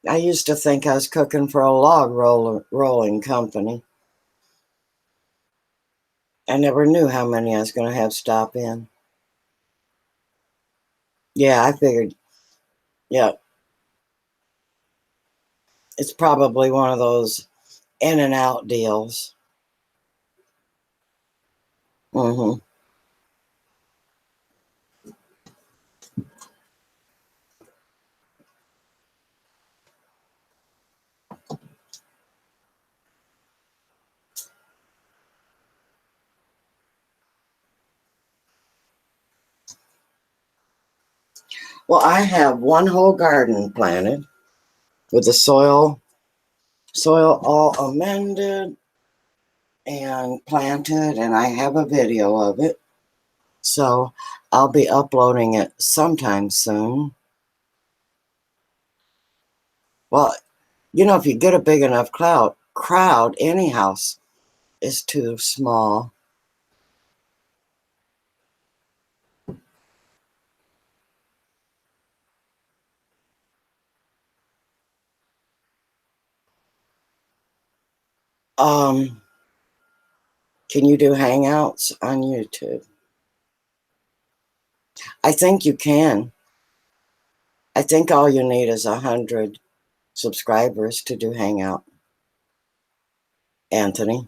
[SPEAKER 1] I used to think I was cooking for a rolling company. I never knew how many I was going to have stop in. Yeah, I figured, yeah. It's probably one of those in and out deals. Mm-hmm. Well, I have one whole garden planted with the soil all amended and planted, and I have a video of it. So I'll be uploading it sometime soon. Well, if you get a big enough crowd, any house is too small. Um, can you do Hangouts on YouTube? I think you can. I think all you need is 100 subscribers to do Hangout, Anthony.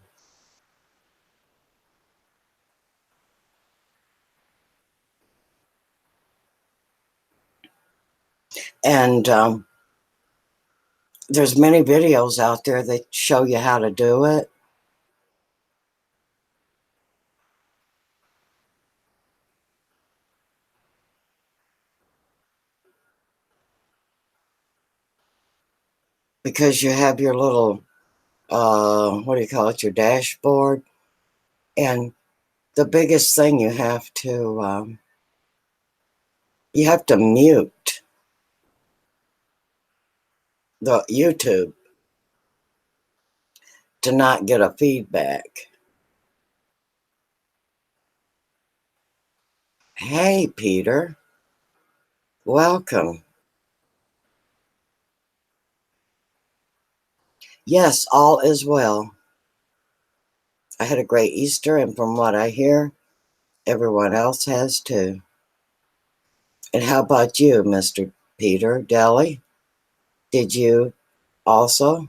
[SPEAKER 1] And there's many videos out there that show you how to do it. Because you have your little, what do you call it, your dashboard. And the biggest thing you have to mute the YouTube to not get a feedback. Hey, Peter. Welcome. Yes, all is well. I had a great Easter, and from what I hear, everyone else has too. And how about you, Mr. Peter Deli? Did you also?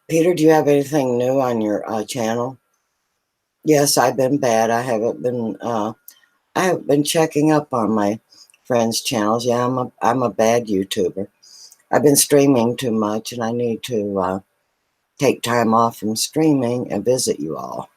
[SPEAKER 1] Peter, do you have anything new on your channel? Yes, I've been bad. I haven't been checking up on my friends' channels. Yeah, I'm a bad YouTuber. I've been streaming too much, and I need to take time off from streaming and visit you all.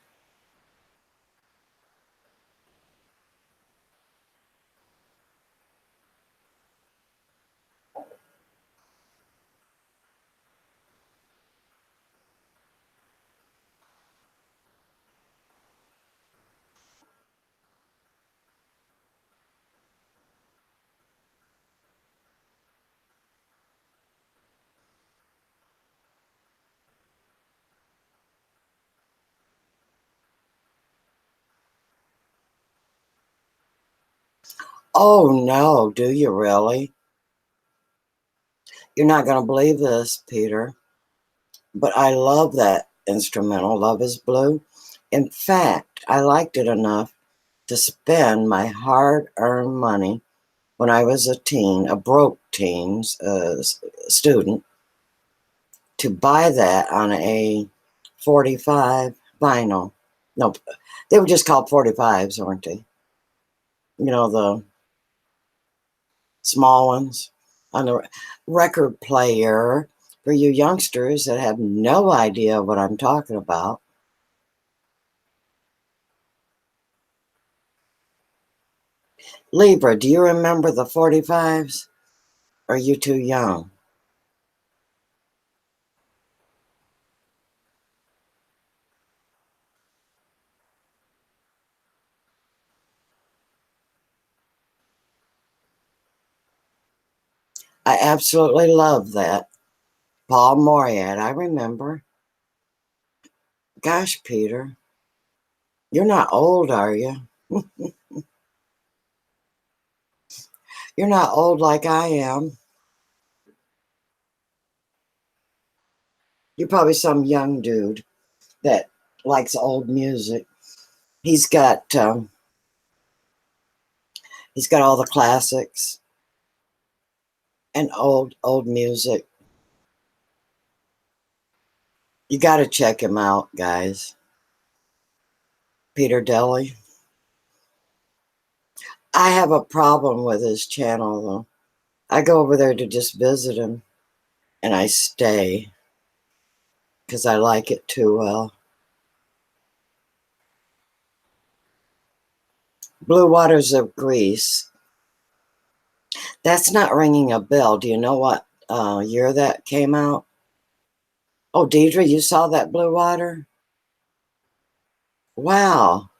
[SPEAKER 1] Oh no, do you really? You're not going to believe this, Peter, but I love that instrumental, Love is Blue. In fact, I liked it enough to spend my hard-earned money when I was a broke teen student, to buy that on a 45 vinyl. No, they were just called 45s, weren't they? The small ones on the record player. For you youngsters that have no idea what I'm talking about. Libra, do you remember the 45s? Or are you too young? I absolutely love that. Paul Moriat, I remember. Gosh, Peter, you're not old, are you? You're not old like I am. You're probably some young dude that likes old music. He's got all the classics and old music. You got to check him out, guys. Peter Deli. I have a problem with his channel, though. I go over there to just visit him, and I stay because I like it too well. Blue Waters of Greece. That's not ringing a bell. Do you know what year that came out? Oh, Deidre, you saw that Blue Water? Wow.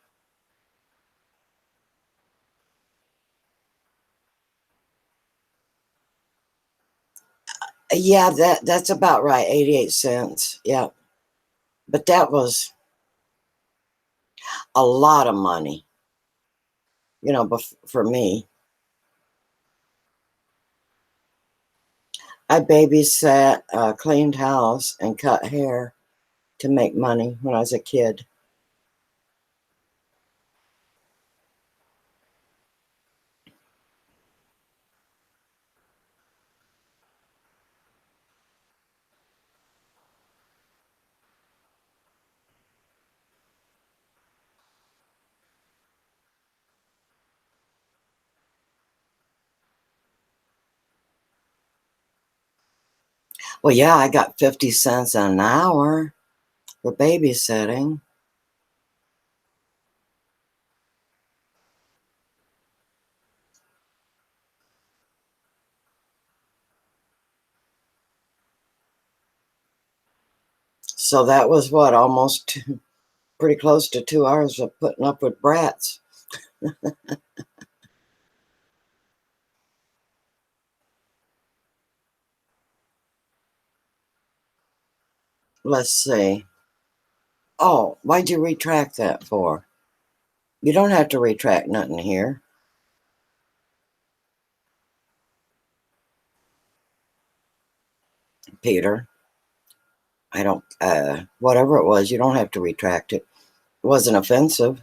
[SPEAKER 1] Yeah, that's about right. 88 cents. Yeah. But that was a lot of money, for me. I babysat, cleaned house, and cut hair to make money when I was a kid. Well, yeah, I got 50 cents an hour for babysitting. So that was what, almost pretty close to 2 hours of putting up with brats. Let's see. Oh, why'd you retract that for? You don't have to retract nothing here. Peter, I don't, whatever it was, you don't have to retract it. It wasn't offensive.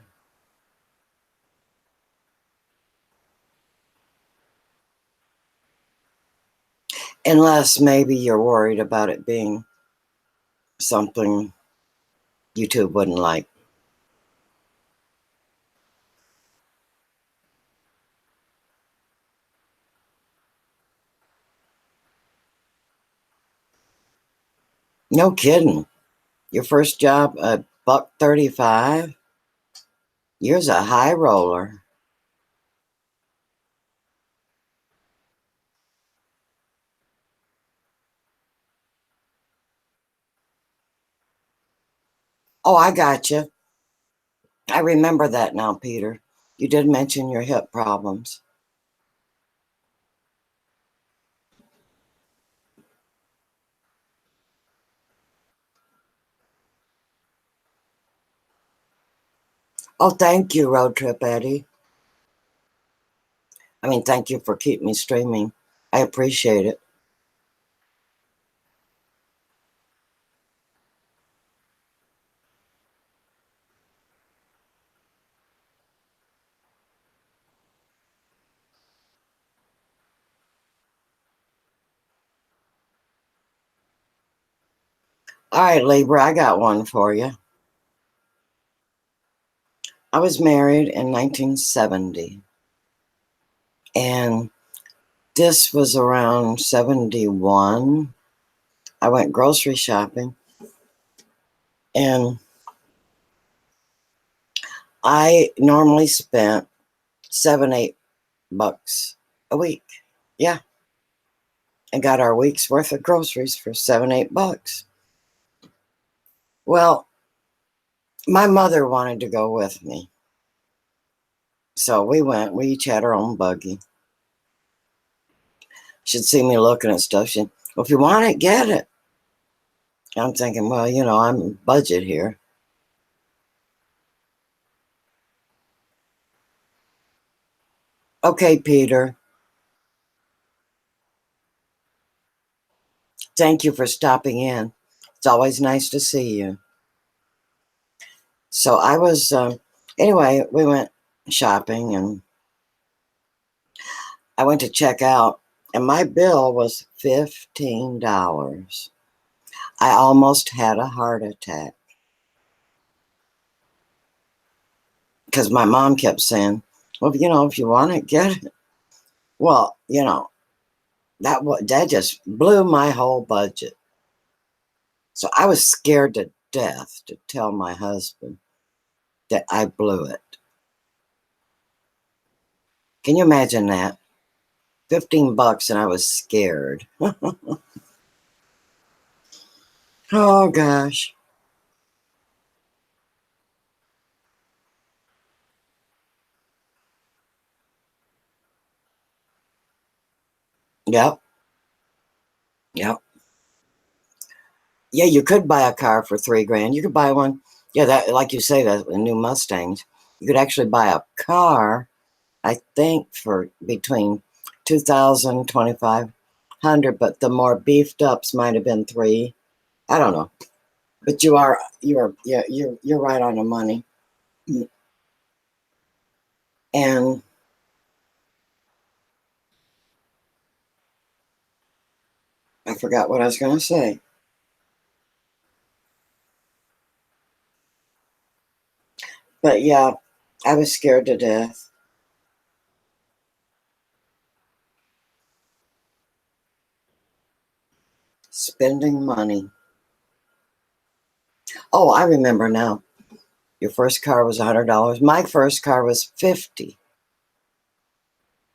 [SPEAKER 1] Unless maybe you're worried about it being something YouTube wouldn't like. No kidding. Your first job, $1.35. You're a high roller. Oh, I got you. I remember that now, Peter. You did mention your hip problems. Oh, thank you, Road Trip Eddie. I mean, thank you for keeping me streaming. I appreciate it. All right, Libra, I got one for you. I was married in 1970, and this was around 71. I went grocery shopping, and I normally spent $7-8 a week. Yeah, and got our week's worth of groceries for $7-8. Well, my mother wanted to go with me, so we went. We each had our own buggy. She'd see me looking at stuff. She'd, well, if you want it, get it. I'm thinking, well, you know, I'm budget here. Okay, Peter. Thank you for stopping in. It's always nice to see you. So I was, anyway, we went shopping and I went to check out, and my bill was $15. I almost had a heart attack because my mom kept saying, well, you know, if you want it, get it. Well, you know, that just blew my whole budget. So I was scared to death to tell my husband that I blew it. Can you imagine that? $15 and I was scared. Oh gosh. Yep. Yep. Yeah, you could buy a car for 3 grand. You could buy one. Yeah, that, like you say, that the new Mustangs. You could actually buy a car, I think, for between 2,000, 2,500, but the more beefed ups might have been three. I don't know. But yeah, you're right on the money. And I forgot what I was gonna say. But yeah, I was scared to death. Spending money. Oh, I remember now. Your first car was $100. My first car was 50.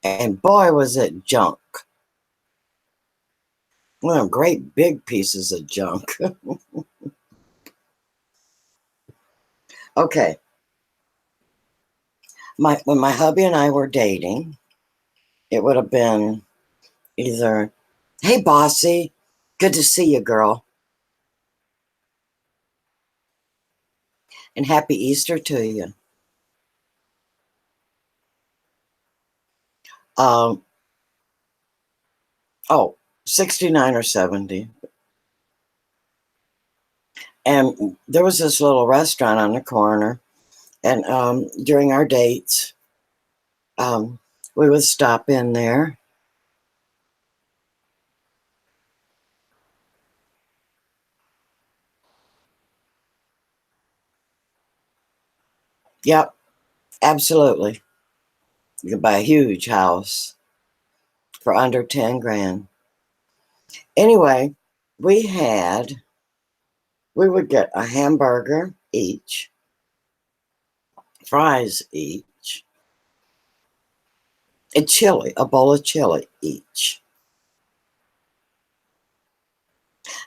[SPEAKER 1] And boy, was it junk. One of them great big pieces of junk. Okay. When my hubby and I were dating, it would have been either, hey bossy, good to see you, girl. And happy Easter to you. Um, oh, 69 or 70. And there was this little restaurant on the corner. And during our dates, we would stop in there. Yep, absolutely. You could buy a huge house for under 10 grand. Anyway, we would get a hamburger each, fries each, a bowl of chili each.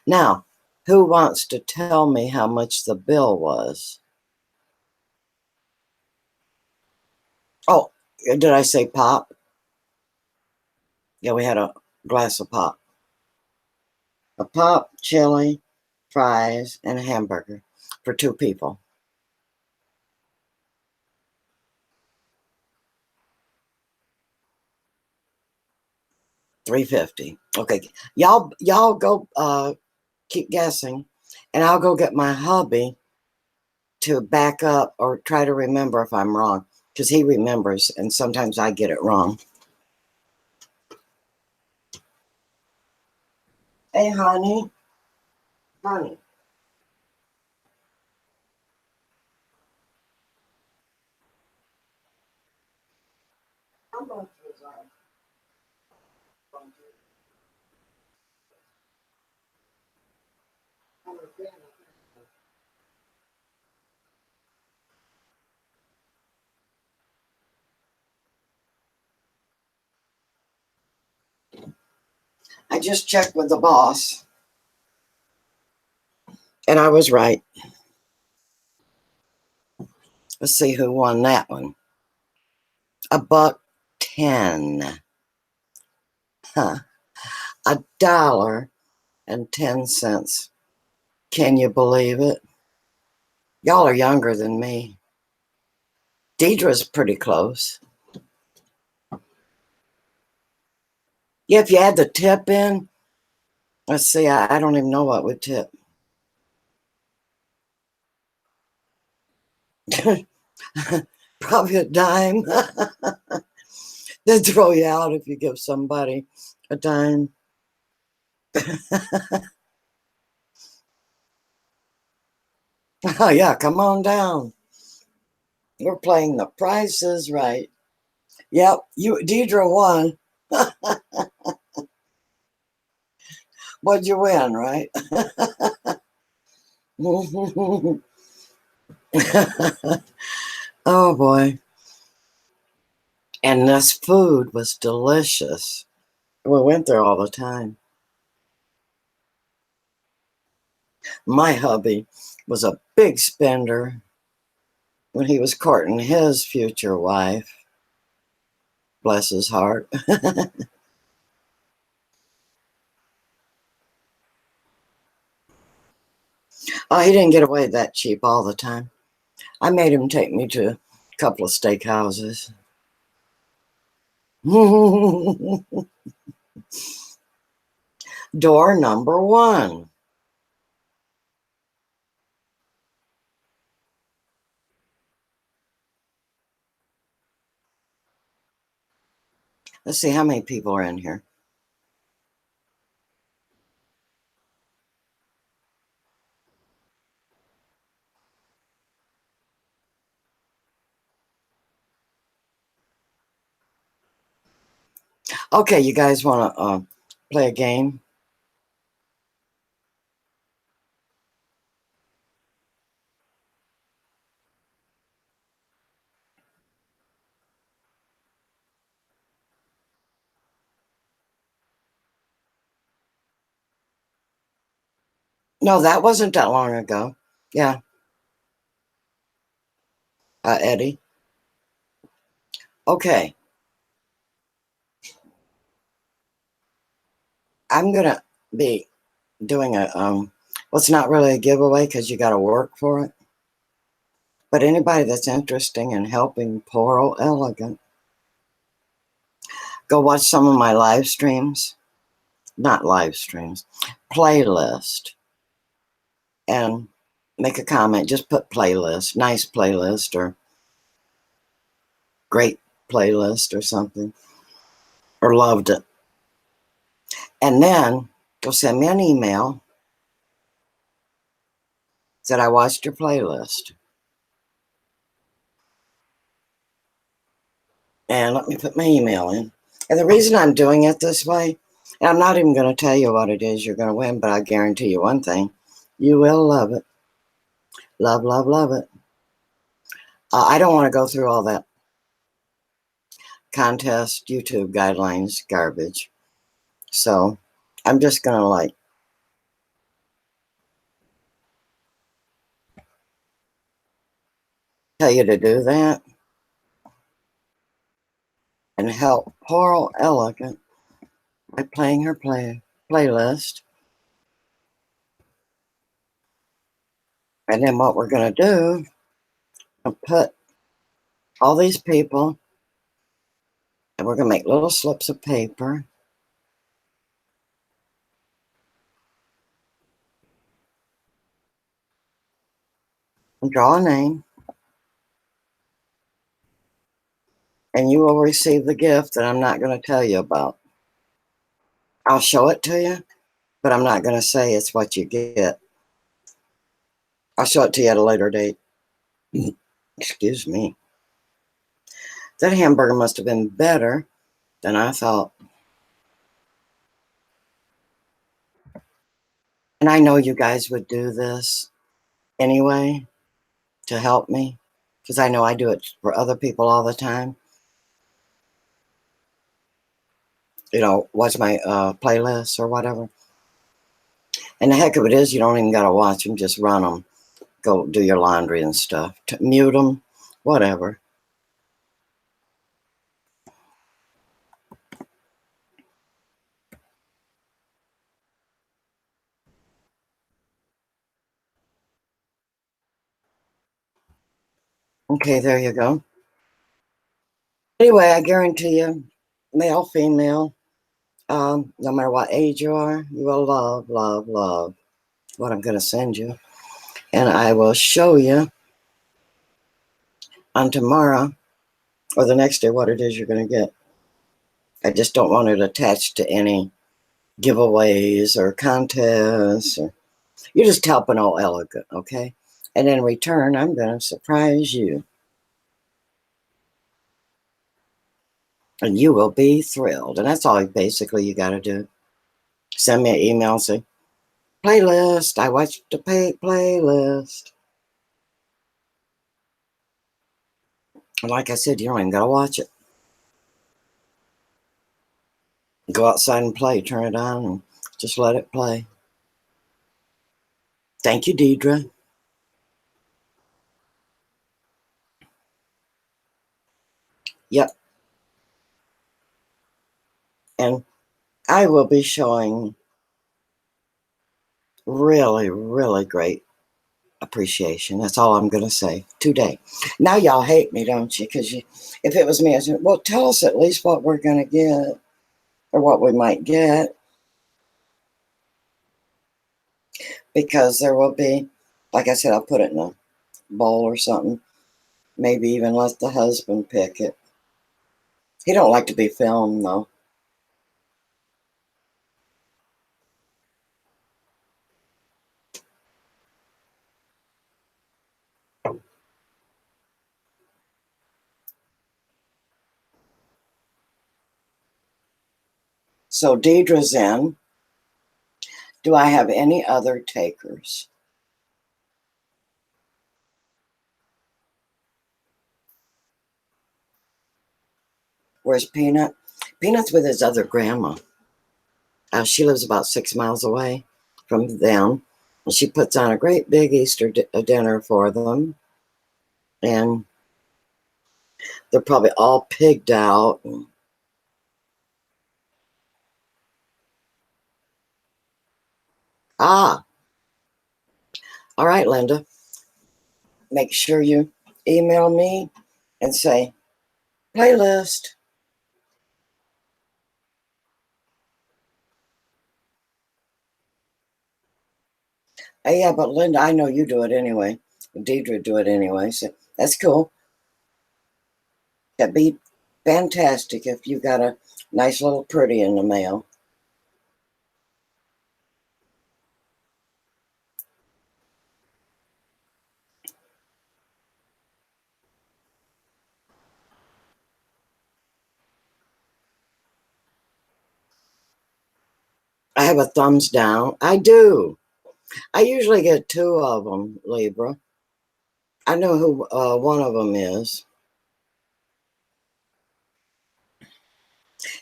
[SPEAKER 1] Now, who wants to tell me how much the bill was? Oh, did I say pop? Yeah, we had a glass of pop. A pop, chili, fries, and a hamburger for 2 people. 350. Okay. Y'all go keep guessing, and I'll go get my hubby to back up or try to remember if I'm wrong, because he remembers and sometimes I get it wrong. Hey honey. Honey. How much was I just checked with the boss and I was right. Let's see who won that one. $1.10. Huh. $1.10 Can you believe it? Y'all are younger than me. Deidre's pretty close. Yeah, if you add the tip in, let's see, I don't even know what would tip. Probably a dime. They'd throw you out if you give somebody a dime. Oh, yeah, come on down. We're playing The Price is Right. Yep, Deidre won. What'd you win, right? Oh boy. And this food was delicious. We went there all the time. My hubby was a big spender when he was courting his future wife. Bless his heart. Oh, he didn't get away that cheap all the time. I made him take me to a couple of steakhouses. Door number 1. Let's see how many people are in here. Okay, you guys want to play a game? No, that wasn't that long ago. Yeah, Eddie. Okay, I'm gonna be doing a well, it's not really a giveaway because you got to work for it. But anybody that's interested in helping poor old Elegant, go watch some of my live streams. Not live streams, playlist, and make a comment. Just put playlist, nice playlist, or great playlist, or something, or loved it. And then go send me an email that I watched your playlist. And let me put my email in. And the reason I'm doing it this way, and I'm not even going to tell you what it is you're going to win, but I guarantee you one thing: you will love it. Love, love, love it. I don't want to go through all that contest YouTube guidelines garbage. So I'm just going to tell you to do that and help poor old Elegant by playing her playlist. And then what we're going to do, I'll put all these people, and we're going to make little slips of paper. And draw a name. And you will receive the gift that I'm not going to tell you about. I'll show it to you, but I'm not going to say it's what you get. I'll show it to you at a later date. Excuse me. That hamburger must have been better than I thought. And I know you guys would do this anyway to help me, because I know I do it for other people all the time. You know, watch my playlists or whatever. And the heck of it is, you don't even got to watch them, just run them. Go do your laundry and stuff. Mute them, whatever. Okay, there you go. Anyway, I guarantee you, male, female, no matter what age you are, you will love, love, love what I'm going to send you. And I will show you on tomorrow or the next day what it is you're going to get. I just don't want it attached to any giveaways or contests. Or, you're just helping old Elegant, okay? And in return, I'm going to surprise you. And you will be thrilled. And that's all basically you got to do. Send me an email and say, playlist. I watched the playlist. And like I said, you don't even got to watch it. Go outside and play. Turn it on and just let it play. Thank you, Deidre. Yep. And I will be showing really, really great appreciation. That's all I'm going to say today. Now y'all hate me, don't you? Because if it was me, I'd say, well, tell us at least what we're going to get or what we might get. Because there will be, like I said, I'll put it in a bowl or something. Maybe even let the husband pick it. He don't like to be filmed, though. So Deidre's in. Do I have any other takers? Where's Peanut? Peanut's with his other grandma. She lives about 6 miles away from them. She puts on a great big Easter dinner for them. And they're probably all pigged out. Ah, all right, Linda. Make sure you email me and say, playlist. Yeah, but Linda, I know you do it anyway. Deidre do it anyway, so that's cool. That'd be fantastic if you got a nice little pretty in the mail. I have a thumbs down. I do. I usually get 2 of them, Libra. I know who one of them is.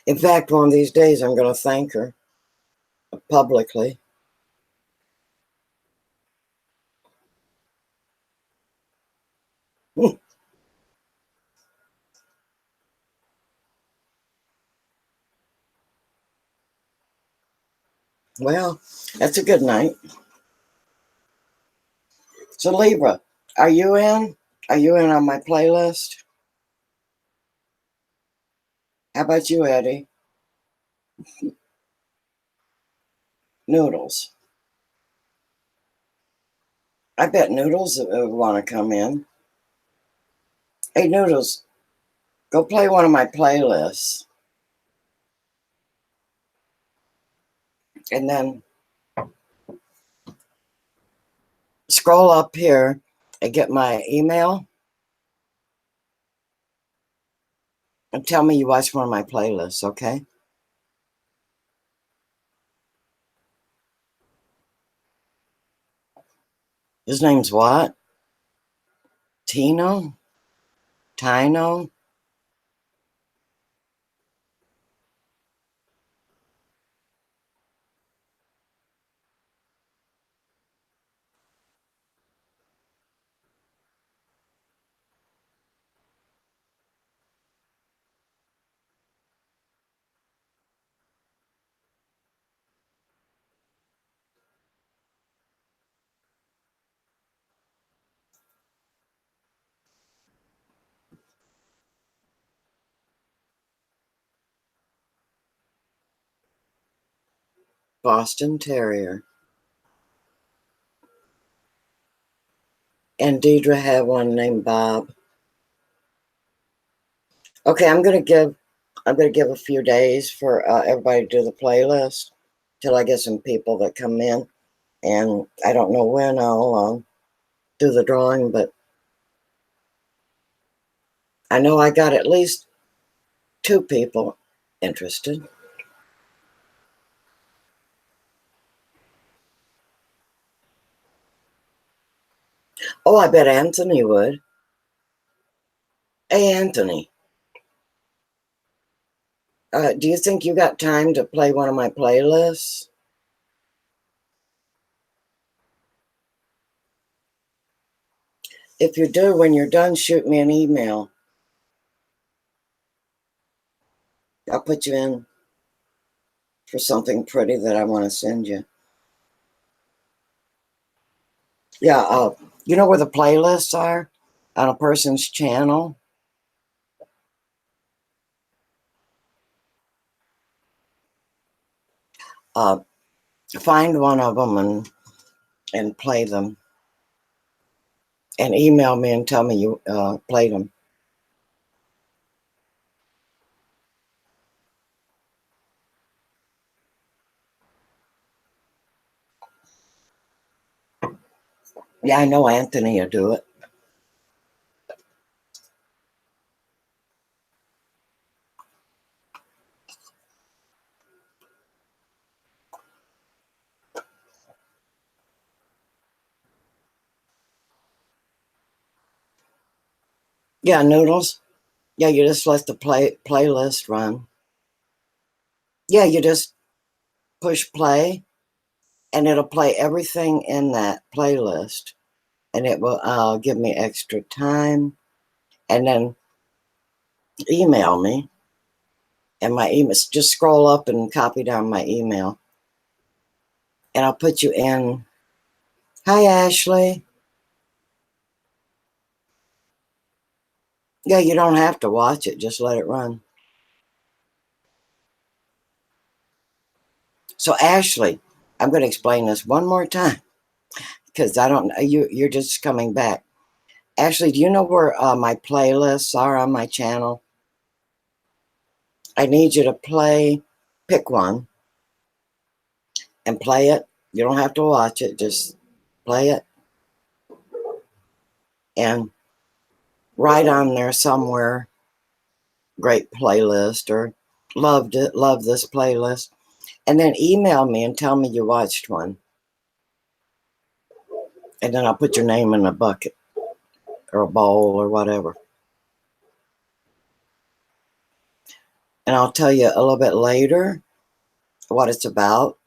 [SPEAKER 1] In fact, one of these days I'm going to thank her publicly. Well, that's a good night. So Libra, are you in? Are you in on my playlist? How about you, Eddie? Noodles. I bet Noodles would want to come in. Hey, Noodles, go play one of my playlists. And then scroll up here and get my email and tell me you watched one of my playlists, okay? His name's what? Tino? Tino? Boston Terrier. And Deidre had one named Bob. Okay, I'm gonna give a few days for everybody to do the playlist till I get some people that come in, and I don't know when I'll do the drawing, but I know I got at least 2 people interested. Oh, I bet Anthony would. Hey, Anthony, do you think you got time to play one of my playlists? If you do, when you're done, shoot me an email. I'll put you in for something pretty that I want to send you. Yeah, you know where the playlists are on a person's channel? Uh, find one of them and play them. And email me and tell me you played them. Yeah, I know Anthony will do it. Yeah, Noodles. Yeah, you just let the playlist run. Yeah, you just push play and it'll play everything in that playlist, and it will give me extra time, and then email me, and my email, just scroll up and copy down my email, and I'll put you in. Hi, Ashley. Yeah, you don't have to watch it, just let it run. So Ashley, I'm going to explain this one more time because I don't, you're just coming back. Ashley, do you know where my playlists are on my channel? I need you to pick one and play it. You don't have to watch it, just play it. And write on there somewhere, great playlist, or loved it, love this playlist. And then email me and tell me you watched one. And then I'll put your name in a bucket or a bowl or whatever. And I'll tell you a little bit later what it's about.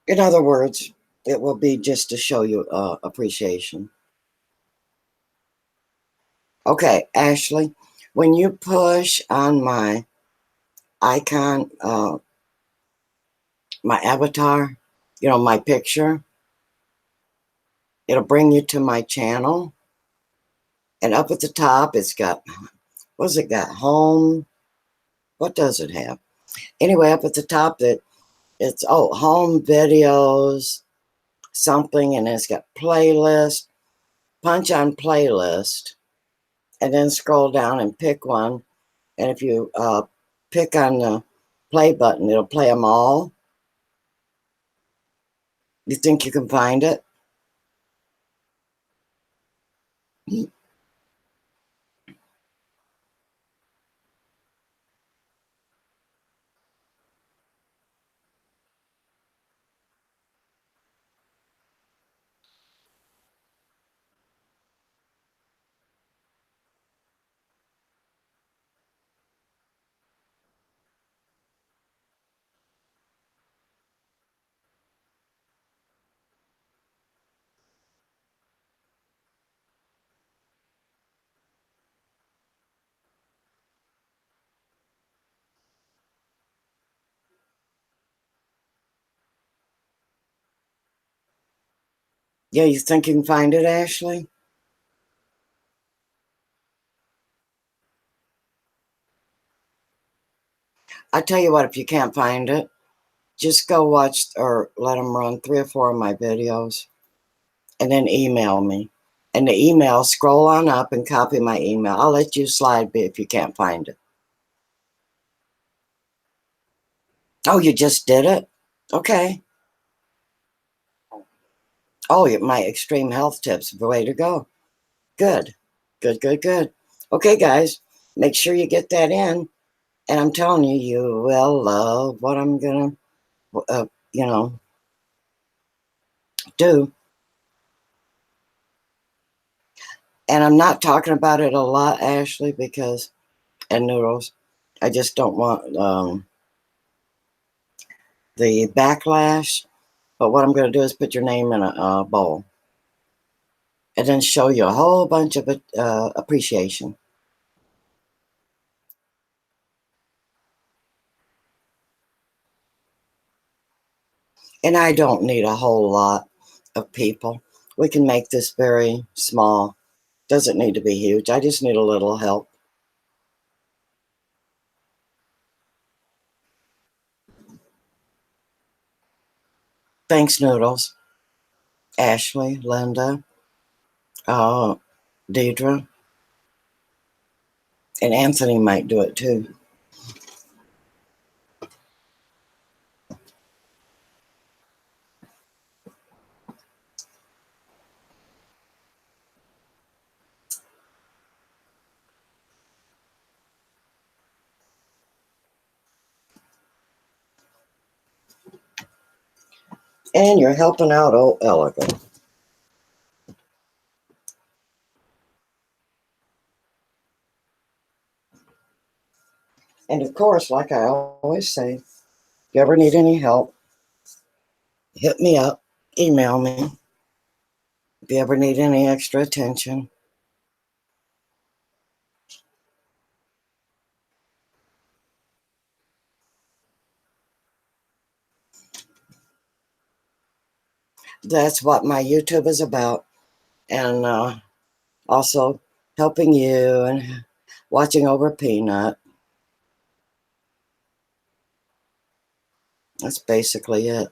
[SPEAKER 1] In other words, it will be just to show you appreciation. Okay, Ashley, when you push on my icon, my avatar, my picture, it'll bring you to my channel. And up at the top, it's got, what's it got? Home. What does it have? Anyway, up at the top, it's home videos, something, and it's got playlist. Punch on playlist, and then scroll down and pick one. And if you pick on the play button, it'll play them all. You think you can find it? Yeah, you think you can find it, Ashley? I tell you what, if you can't find it, just go watch or let them run 3 or 4 of my videos and then email me. And the email, scroll on up and copy my email. I'll let you slide if you can't find it. Oh, you just did it? Okay. Oh, my extreme health tips. Way to go. Good. Good, good, good. Okay, guys, make sure you get that in. And I'm telling you, you will love what I'm going to, do. And I'm not talking about it a lot, Ashley, and Noodles, I just don't want the backlash. But what I'm going to do is put your name in a bowl and then show you a whole bunch of appreciation. And I don't need a whole lot of people. We can make this very small. Doesn't need to be huge. I just need a little help. Thanks, Noodles. Ashley, Linda, Deidre, and Anthony might do it too. And you're helping out old Elegant. And of course, like I always say, if you ever need any help, hit me up, email me. If you ever need any extra attention. That's what my YouTube is about. And also helping you and watching over Peanut. That's basically it.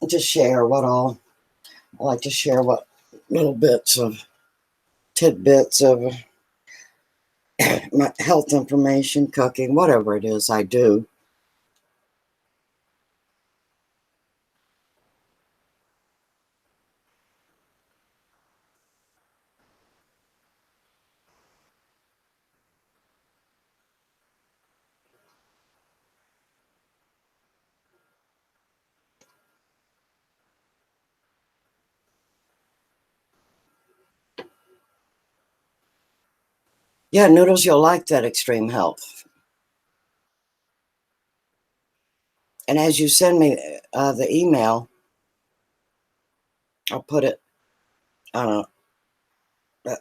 [SPEAKER 1] Just share what all. I like to share what little tidbits of my health information, cooking, whatever it is I do. Yeah, Noodles, you'll like that extreme health. And as you send me the email, I'll put it on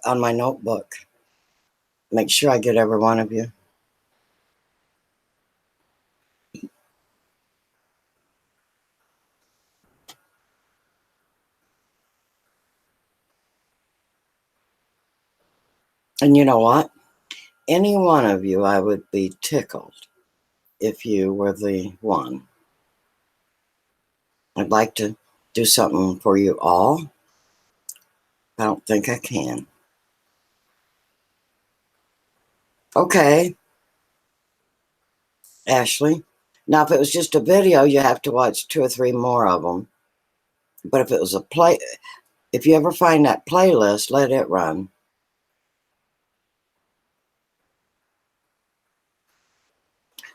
[SPEAKER 1] my notebook. Make sure I get every one of you. And you know what? Any one of you, I would be tickled if you were the one. I'd like to do something for you all. I don't think I can. Okay, Ashley. Now, if it was just a video, you have to watch 2 or 3 more of them. But if it was if you ever find that playlist, let it run.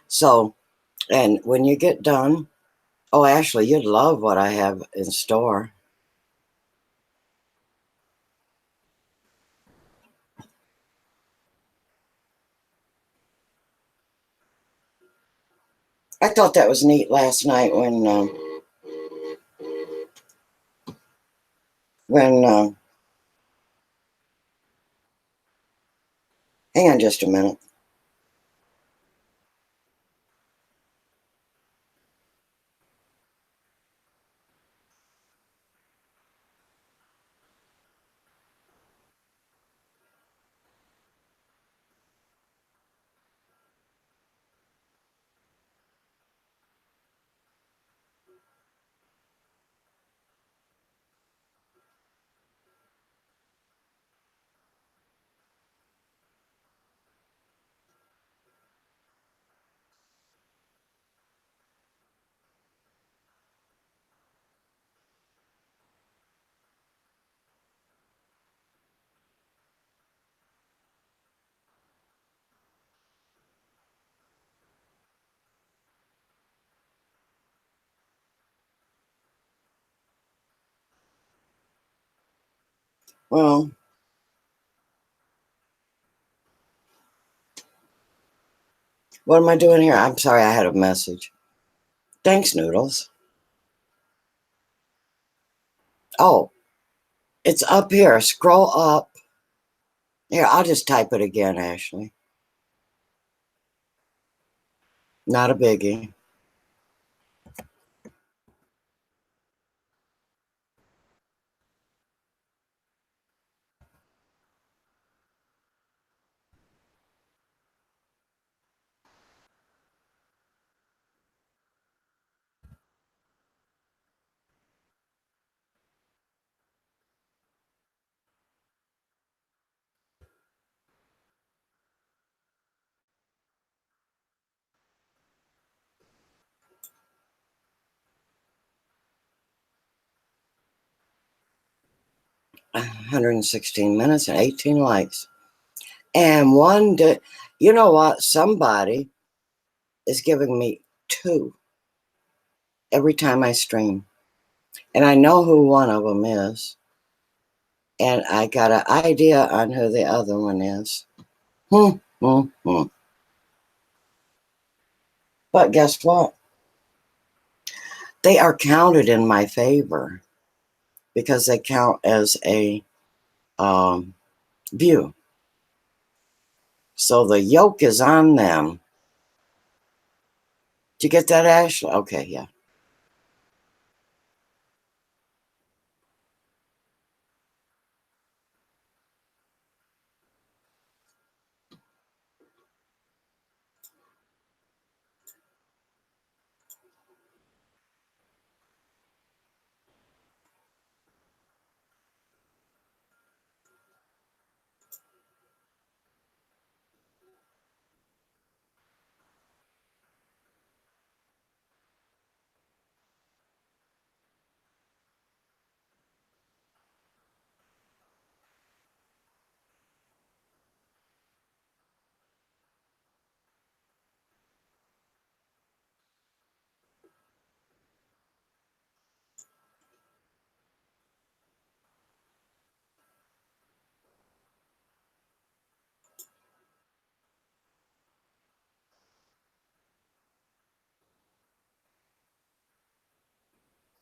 [SPEAKER 1] So, and when you get done, oh, Ashley, you'd love what I have in store. I thought that was neat last night when hang on just a minute. Well, what am I doing here? I'm sorry, I had a message. Thanks, Noodles. Oh, it's up here. Scroll up. Here, I'll just type it again, Ashley. Not a biggie. One 116 minutes and 18 likes. And one day, you know what? Somebody is giving me 2 every time I stream. And I know who one of them is. And I got an idea on who the other one is. But guess what? They are counted in my favor because they count as a view. So the yoke is on them. Did you get that, Ashley? Okay, yeah.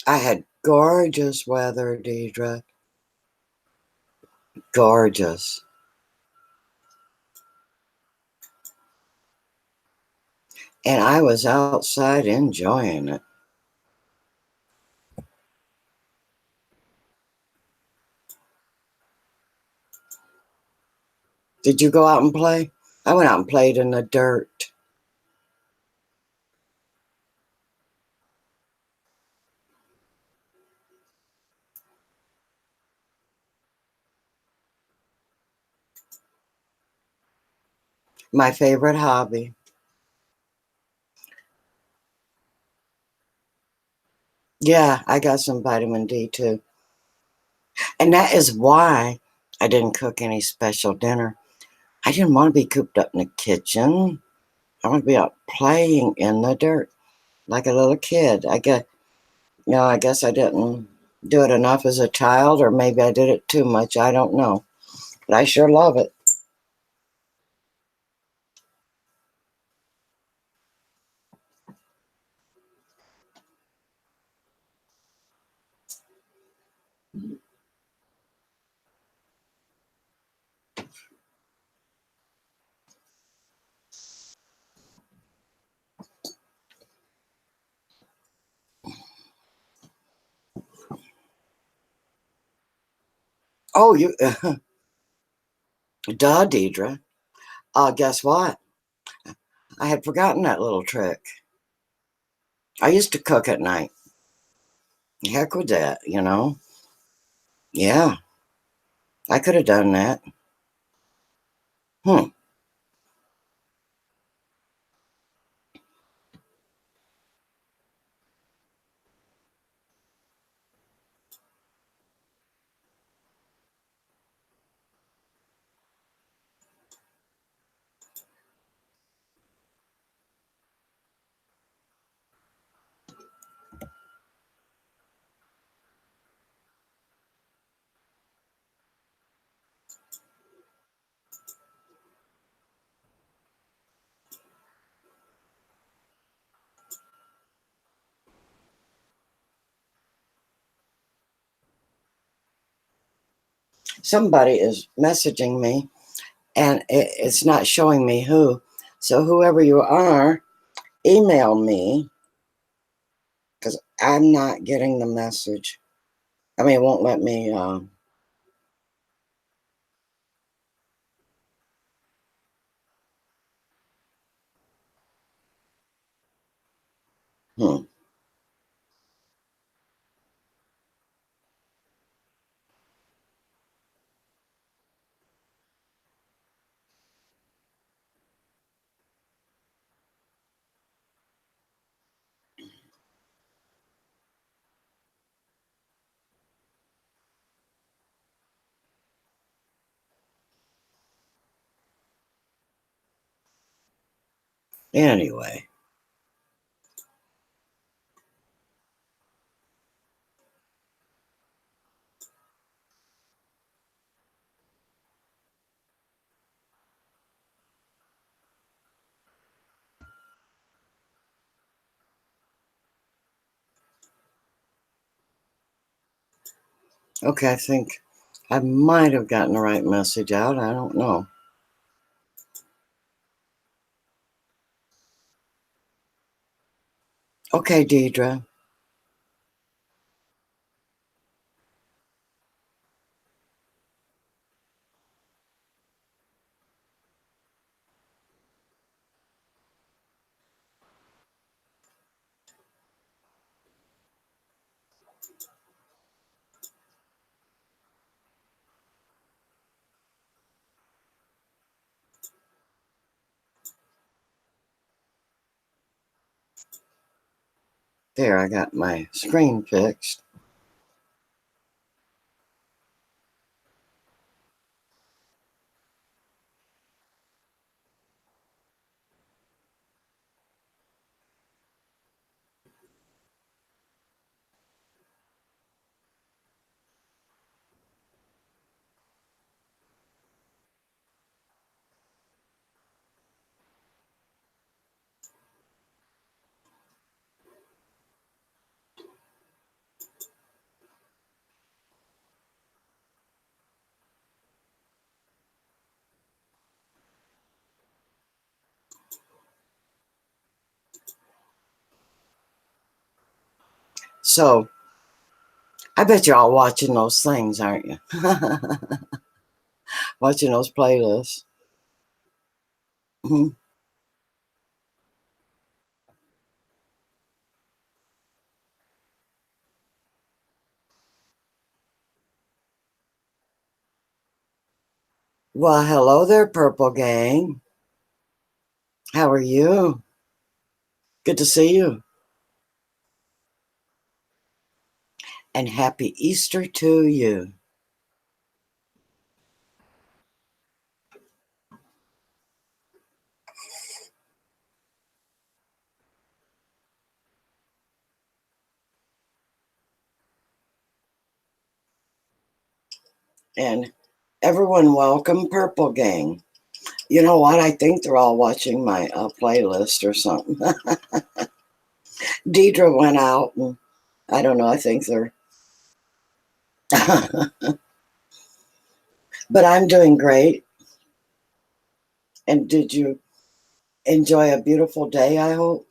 [SPEAKER 1] I had gorgeous weather, Deidre. Gorgeous. And I was outside enjoying it. Did you go out and play? I went out and played in the dirt. My favorite hobby. Yeah, I got some vitamin D too. And that is why I didn't cook any special dinner. I didn't want to be cooped up in the kitchen. I want to be out playing in the dirt like a little kid. I guess I didn't do it enough as a child, or maybe I did it too much. I don't know. But I sure love it. Oh, you, duh, Deidre. Guess what? I had forgotten that little trick. I used to cook at night. Heck with that, you know? Yeah, I could have done that. Hmm. somebody is messaging me and it's not showing me who. So whoever you are, email me because I'm not getting the message. I mean, it won't let me. Hmm. Anyway, okay, I think I might have gotten the right message out. I don't know. Okay, Deidre. There, I got my screen fixed. So I bet you're all watching those things, aren't you? Watching those playlists. Mhm. Well, hello there, Purple Gang. How are you? Good to see you. And happy Easter to you. And everyone, welcome, Purple Gang. You know what? I think they're all watching my playlist or something. Deidre went out, and I don't know. I think they're. But I'm doing great. And did you enjoy a beautiful day? I hope.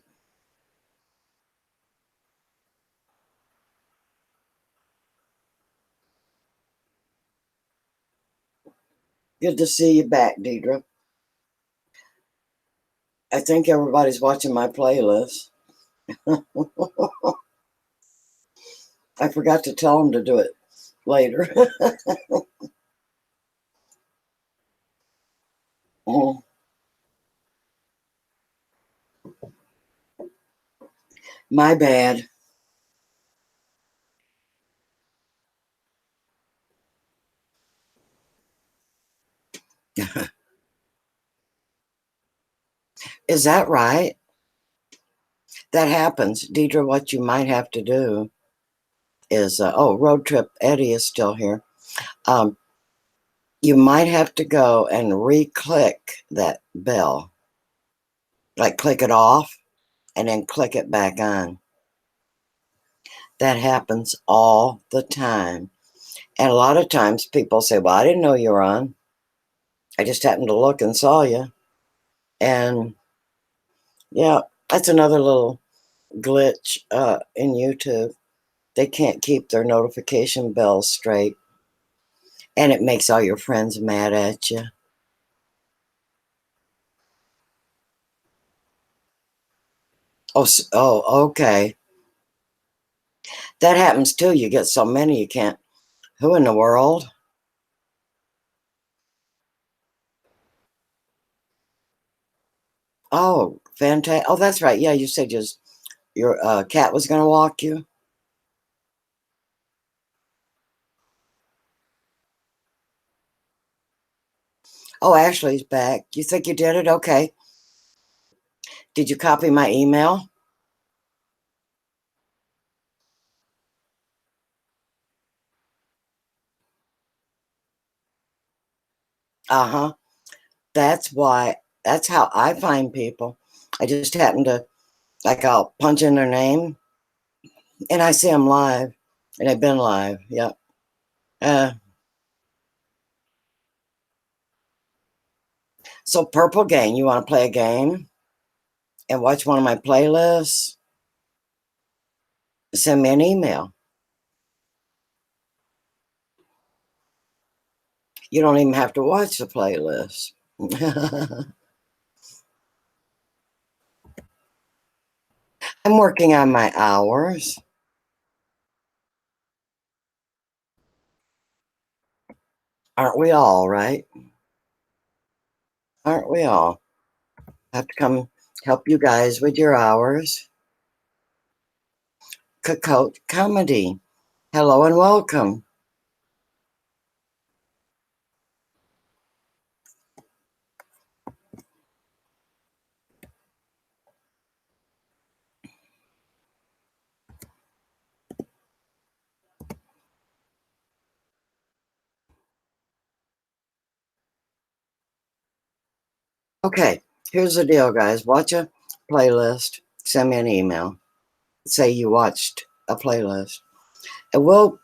[SPEAKER 1] Good to see you back, Deidre. I think everybody's watching my playlist. I forgot to tell them to do it later. Oh, my bad. Is that right? That happens. Deidre, what you might have to do is, oh, Road Trip Eddie is still here. Um, you might have to go and re-click that bell, like click it off and then click it back on. That happens all the time. And a lot of times people say, well, I didn't know you were on. I just happened to look and saw you. And yeah, that's another little glitch in YouTube. They can't keep their notification bells straight. And it makes all your friends mad at you. Oh, okay. That happens too. You get so many, you can't. Who in the world? Oh, fantastic. Oh, that's right. Yeah, you said just your cat was going to walk you. Oh, Ashley's back. You think you did it? Okay. Did you copy my email? Uh-huh. That's why, that's how I find people. I just happen to, like, I'll punch in their name and I see them live. And they've been live. Yep. Uh, so, Purple Gang, you want to play a game and watch one of my playlists? Send me an email. You don't even have to watch the playlist. I'm working on my hours. Aren't we all, right? Aren't we all? I have to come help you guys with your hours. Cocotte Comedy. Hello and welcome. Okay, here's the deal, guys. Watch a playlist. Send me an email. Say you watched a playlist, and we'll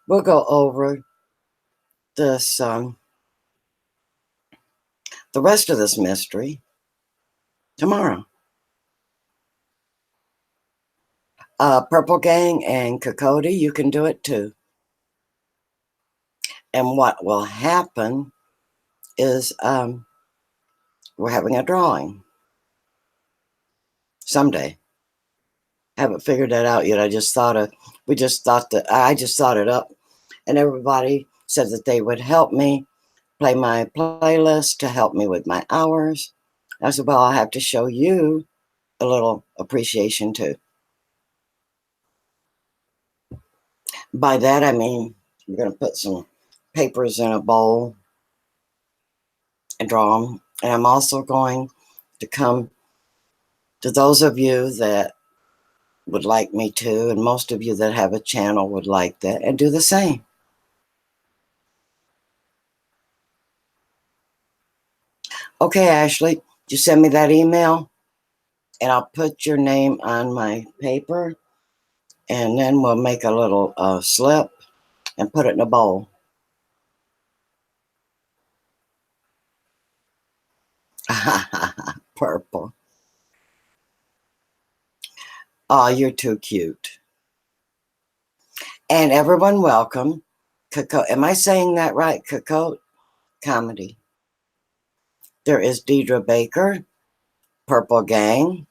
[SPEAKER 1] go over this the rest of this mystery tomorrow. Purple Gang and Cocotte, you can do it too. And what will happen is we're having a drawing someday. Haven't figured that out yet. We just thought that I just thought it up, and everybody said that they would help me play my playlist to help me with my hours. I said, well, I have to show you a little appreciation too. By that, I mean, we're going to put some papers in a bowl and draw them. And I'm also going to come to those of you that would like me to, and most of you that have a channel would like that, and do the same. Okay, Ashley, you send me that email, and I'll put your name on my paper, and then we'll make a little slip and put it in a bowl. Purple. Oh, you're too cute. And everyone, welcome. Cocotte. Am I saying that right? Cocotte Comedy. There is Deidre Baker, Purple Gang,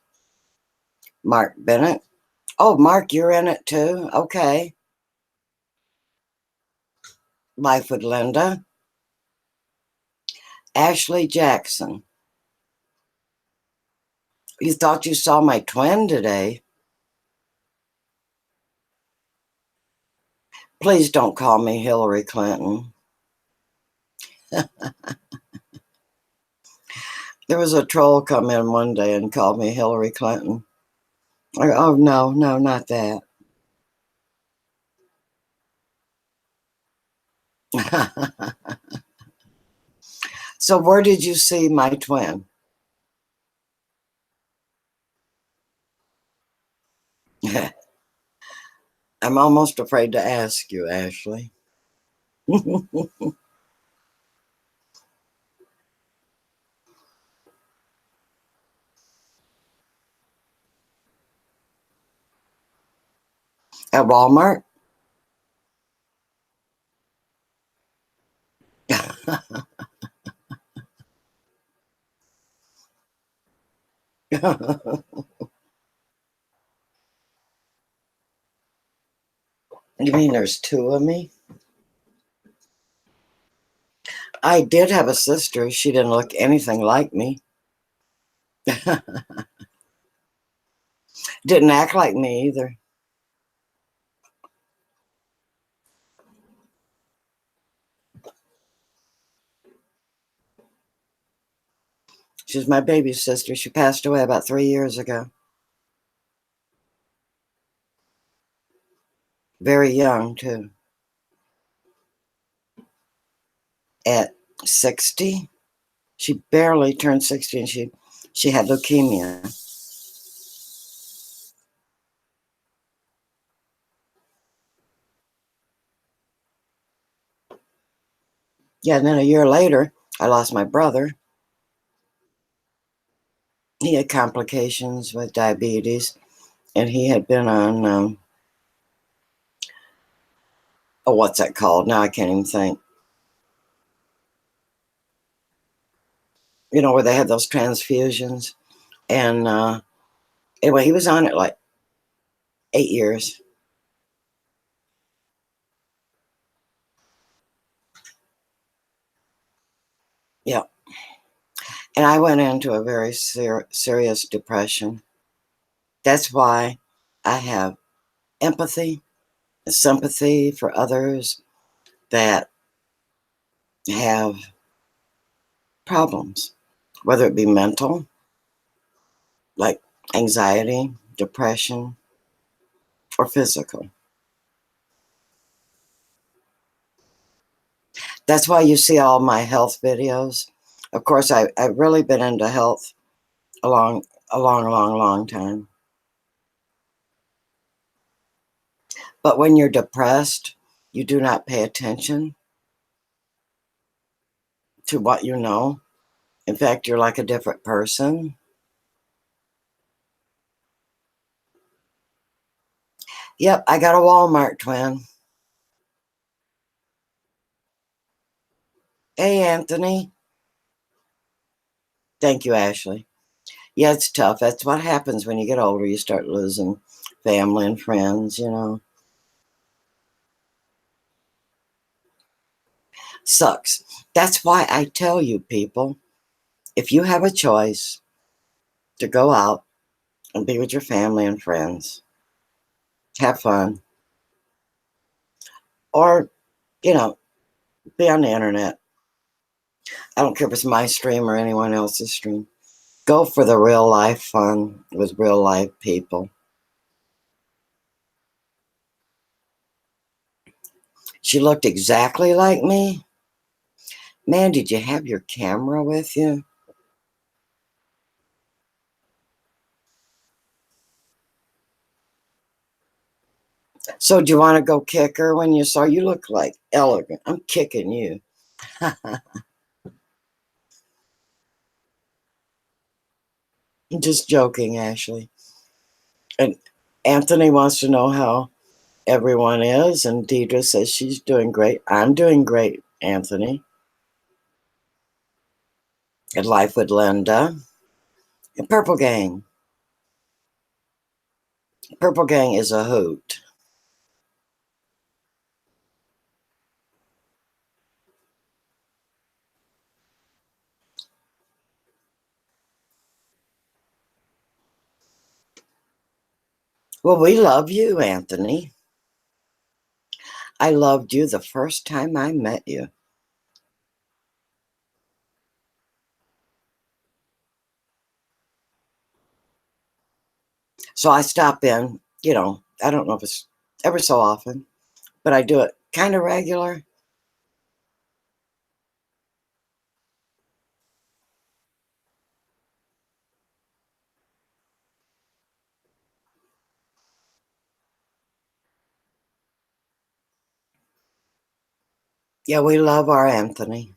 [SPEAKER 1] Mark Bennett. Oh, Mark, you're in it too. Okay. Life with Linda. Ashley Jackson. You thought you saw my twin today. Please don't call me Hillary Clinton. There was a troll come in one day and called me Hillary Clinton. Oh, no, not that. So where did you see my twin? I'm almost afraid to ask you, Ashley. At Walmart? You mean there's two of me? I did have a sister. She didn't look anything like me. Didn't act like me either. She's my baby sister. She passed away about 3 years ago. Very young, too. At 60. She barely turned 60 and she had leukemia. Yeah, and then a year later, I lost my brother. He had complications with diabetes, and he had been on, oh, what's that called? Now I can't even think. You know, where they had those transfusions. And anyway, he was on it like 8 years. Yeah. And I went into a very serious depression. That's why I have empathy, sympathy for others that have problems, whether it be mental, like anxiety, depression, or physical. That's why you see all my health videos. Of course, I've really been into health a long time. But when you're depressed, you do not pay attention to what you know. In fact, you're like a different person. Yep, I got a Walmart twin. Hey, Anthony. Thank you, Ashley. Yeah, it's tough. That's what happens when you get older. You start losing family and friends, you know. Sucks. That's why I tell you, people, if you have a choice to go out and be with your family and friends, have fun, or, you know, be on the internet. I don't care if it's my stream or anyone else's stream. Go for the real life fun with real life people. She looked exactly like me. Man, did you have your camera with you? So do you want to go kick her when you saw you look like elegant? I'm kicking you. Just joking, Ashley. And Anthony wants to know how everyone is, and Deidre says she's doing great. I'm doing great, Anthony. At Life with Linda. And Purple Gang. Purple Gang is a hoot. Well, we love you, Anthony. I loved you the first time I met you. So I stop in, you know, I don't know if it's ever so often, but I do it kind of regular. Yeah, we love our Anthony.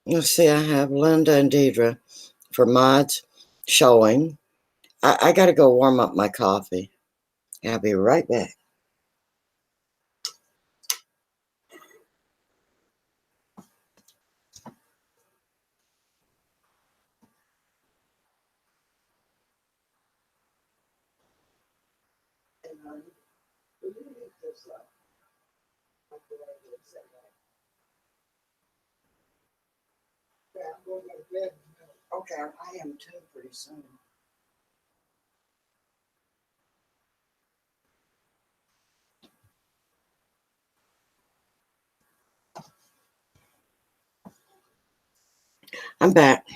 [SPEAKER 1] Let's see, I have Linda and Deidre for mods showing. I got to go warm up my coffee. I'll be right back. Okay, I am too pretty soon. I'm back.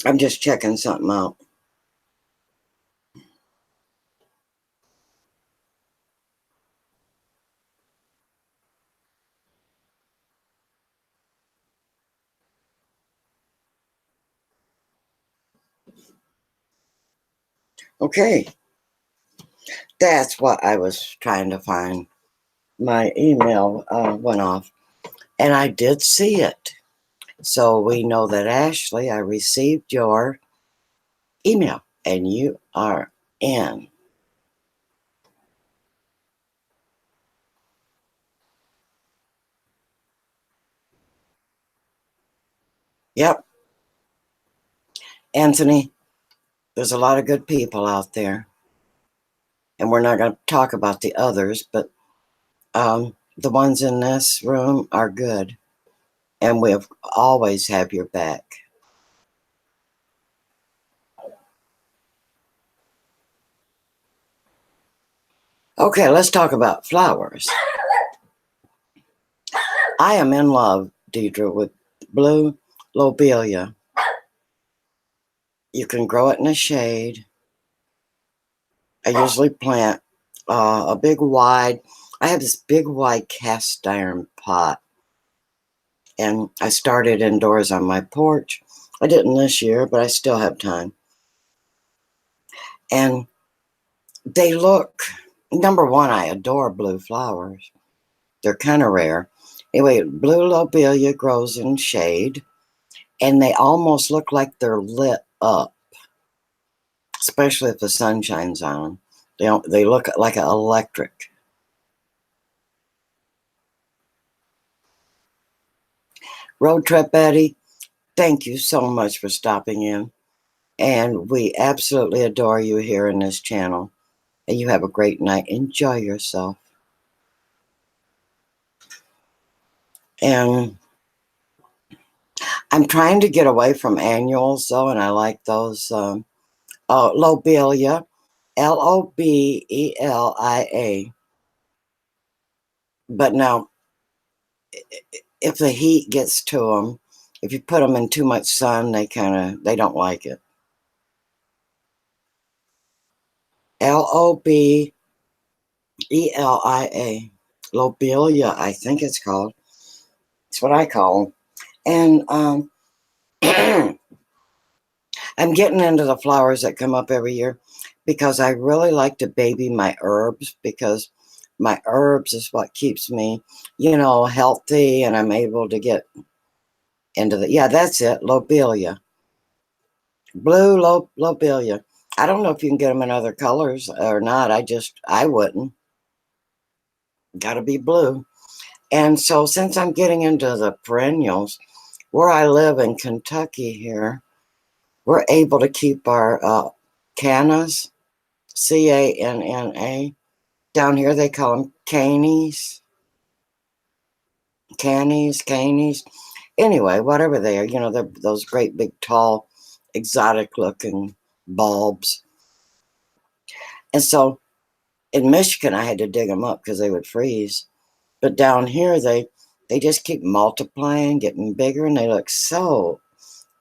[SPEAKER 1] I'm just checking something out. Okay, that's what I was trying to find. My email went off, and I did see it. So we know that, Ashley, I received your email, and you are in. Yep, Anthony, there's a lot of good people out there, and we're not going to talk about the others, but the ones in this room are good, and we'll always have your back. Okay, let's talk about flowers. I am in love, Deidre, with blue lobelia. You can grow it in the shade. I usually plant a big wide, I have this big wide cast iron pot, and I started indoors on my porch. I didn't this year, but I still have time. And they look, number one, I adore blue flowers. They're kind of rare. Anyway, blue lobelia grows in shade, and they almost look like they're lit up, especially if the sun shines on them. They look like an electric. Road Trip Eddie, thank you so much for stopping in. And we absolutely adore you here in this channel. And you have a great night. Enjoy yourself. And I'm trying to get away from annuals, though, and I like those. Lobelia, Lobelia. But now, if the heat gets to them, if you put them in too much sun, they don't like it. Lobelia, lobelia, I think it's called. It's what I call them. And I'm getting into the flowers that come up every year because I really like to baby my herbs, because my herbs is what keeps me, healthy, and I'm able to get into yeah, that's it, lobelia. Blue lobelia. I don't know if you can get them in other colors or not. I wouldn't. Got to be blue. And so since I'm getting into the perennials, where I live in Kentucky here, we're able to keep our cannas, Canna. Down here they call them canies, canies. Anyway, whatever they are, they're those great big tall, exotic looking bulbs. And so in Michigan, I had to dig them up because they would freeze. But down here, they just keep multiplying, getting bigger, and they look so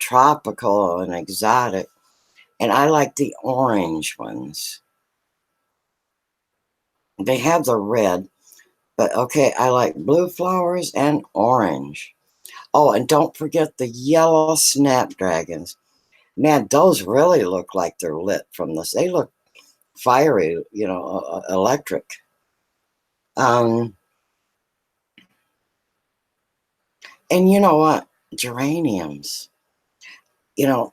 [SPEAKER 1] tropical and exotic. And I like the orange ones. They have the red, but okay, I like blue flowers and orange. Oh, and don't forget the yellow snapdragons. Man, those really look like they're lit from this. They look fiery, electric. Um, and you know what? Geraniums. You know,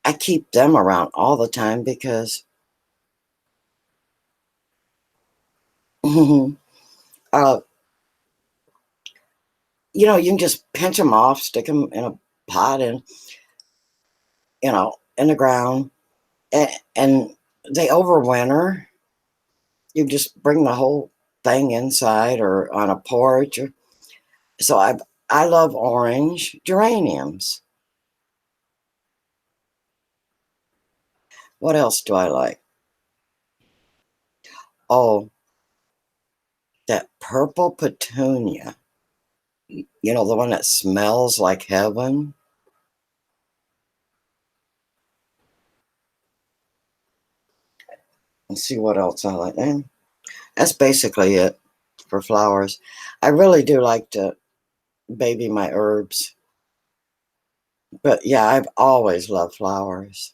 [SPEAKER 1] I keep them around all the time because uh, you can just pinch them off, stick them in a pot and, in the ground, and they overwinter. You just bring the whole thing inside or on a porch. So I love orange geraniums. What else do I like? Oh, that purple petunia. The one that smells like heaven. Let's see what else I like. That's basically it for flowers. I really do like to baby my herbs. But yeah, I've always loved flowers.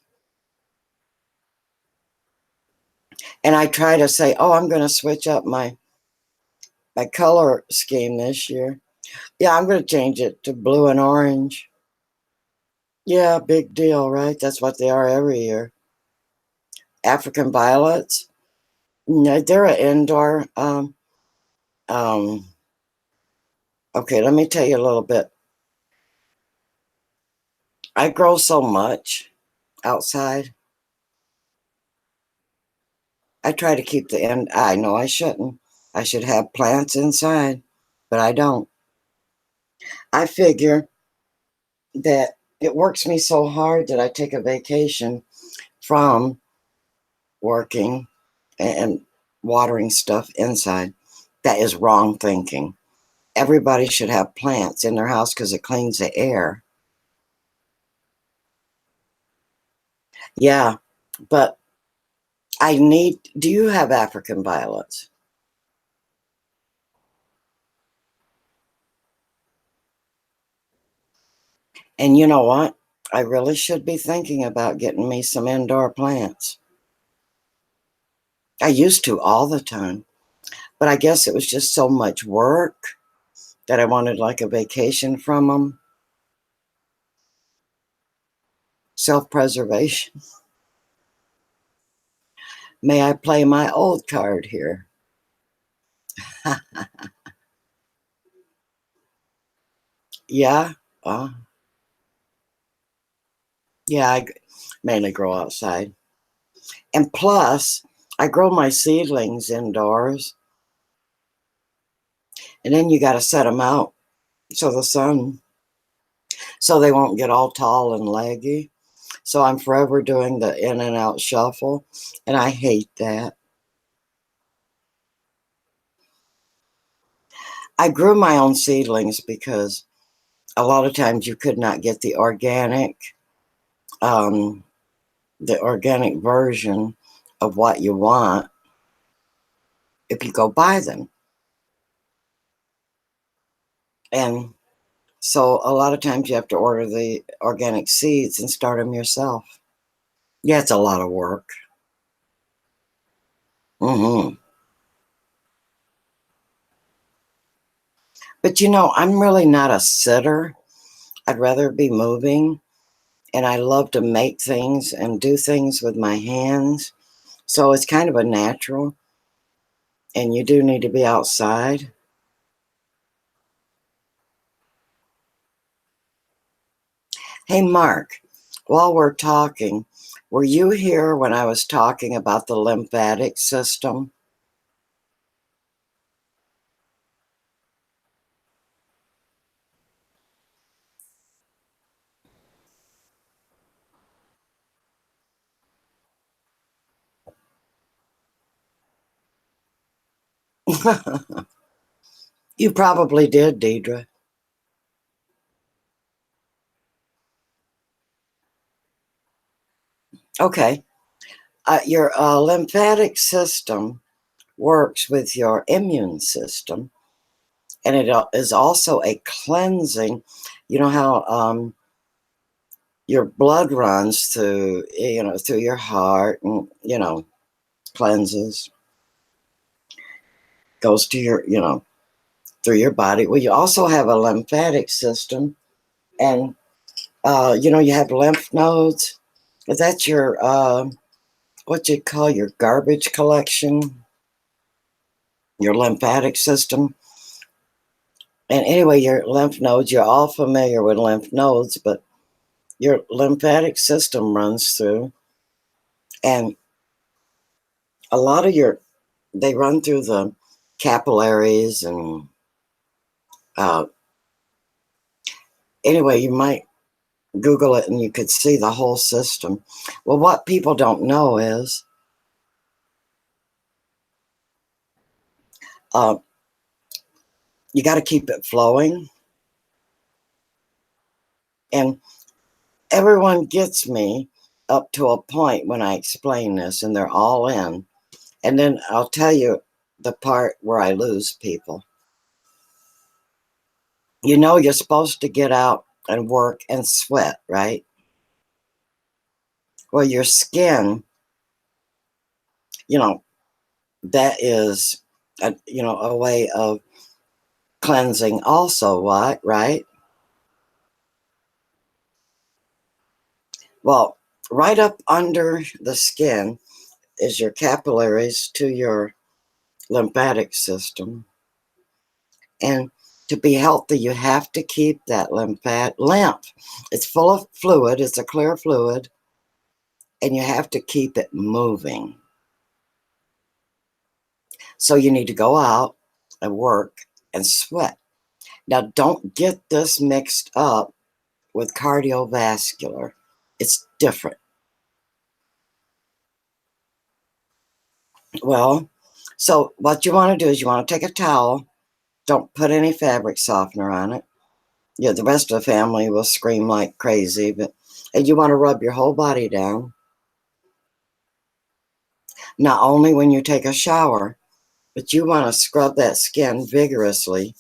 [SPEAKER 1] And I try to say, oh, I'm going to switch up my color scheme this year. Yeah, I'm going to change it to blue and orange. Yeah, big deal, right? That's what they are every year. African violets. No, they're an indoor. Um, okay, let me tell you a little bit. I grow so much outside. I try to keep the end. I know I shouldn't. I should have plants inside, but I don't. I figure that it works me so hard that I take a vacation from working and watering stuff inside. That is wrong thinking. Everybody should have plants in their house because it cleans the air. Yeah, but do you have African violets? And you know what? I really should be thinking about getting me some indoor plants. I used to all the time, but I guess it was just so much work that I wanted like a vacation from them. Self-preservation. May I play my old card here? Yeah. Uh, yeah, I mainly grow outside. And plus, I grow my seedlings indoors. And then you got to set them out so so they won't get all tall and leggy. So I'm forever doing the in and out shuffle. And I hate that. I grew my own seedlings because a lot of times you could not get um, the organic version of what you want if you go buy them. And So a lot of times you have to order the organic seeds and start them yourself. Yeah, it's a lot of work. Hmm. But I'm really not a sitter. I'd rather be moving, and I love to make things and do things with my hands. So it's kind of a natural, and you do need to be outside. Hey, Mark, while we're talking, were you here when I was talking about the lymphatic system? You probably did, Deidre. Okay. Your lymphatic system works with your immune system, and it is also a cleansing. You know how your blood runs through, through your heart, and cleanses, goes to your, through your body. Well, you also have a lymphatic system, and you have lymph nodes. That's your what you call your garbage collection, your lymphatic system. And anyway, your lymph nodes, you're all familiar with lymph nodes, but your lymphatic system runs through, and a lot of they run through the capillaries, and uh, anyway, you might Google it and you could see the whole system. Well, what people don't know is uh, you got to keep it flowing. And everyone gets me up to a point when I explain this, and they're all in. And then I'll tell you the part where I lose people. You're supposed to get out and work and sweat, right? Well, your skin, you know, that is, a way of cleansing also, what, right? Well, right up under the skin is your capillaries to your lymphatic system. And to be healthy, you have to keep that lymph. It's full of fluid, it's a clear fluid, and you have to keep it moving. So you need to go out and work and sweat. Now, don't get this mixed up with cardiovascular. It's different. Well, so what you want to do is you want to take a towel. Don't put any fabric softener on it. Yeah, the rest of the family will scream like crazy, and you want to rub your whole body down. Not only when you take a shower, but you want to scrub that skin vigorously.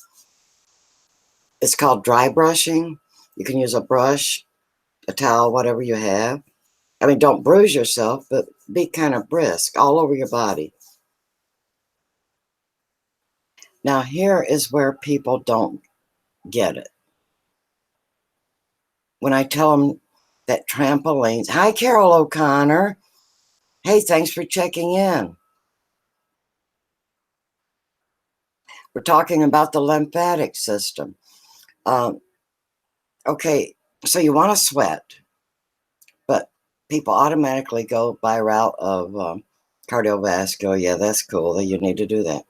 [SPEAKER 1] It's called dry brushing. You can use a brush, a towel, whatever you have. I mean, don't bruise yourself, but be kind of brisk all over your body. Now, here is where people don't get it. When I tell them that trampolines, hi, Carol O'Connor. Hey, thanks for checking in. We're talking about the lymphatic system. Um, okay, so you want to sweat, but people automatically go by route of cardiovascular. Yeah, that's cool that you need to do that.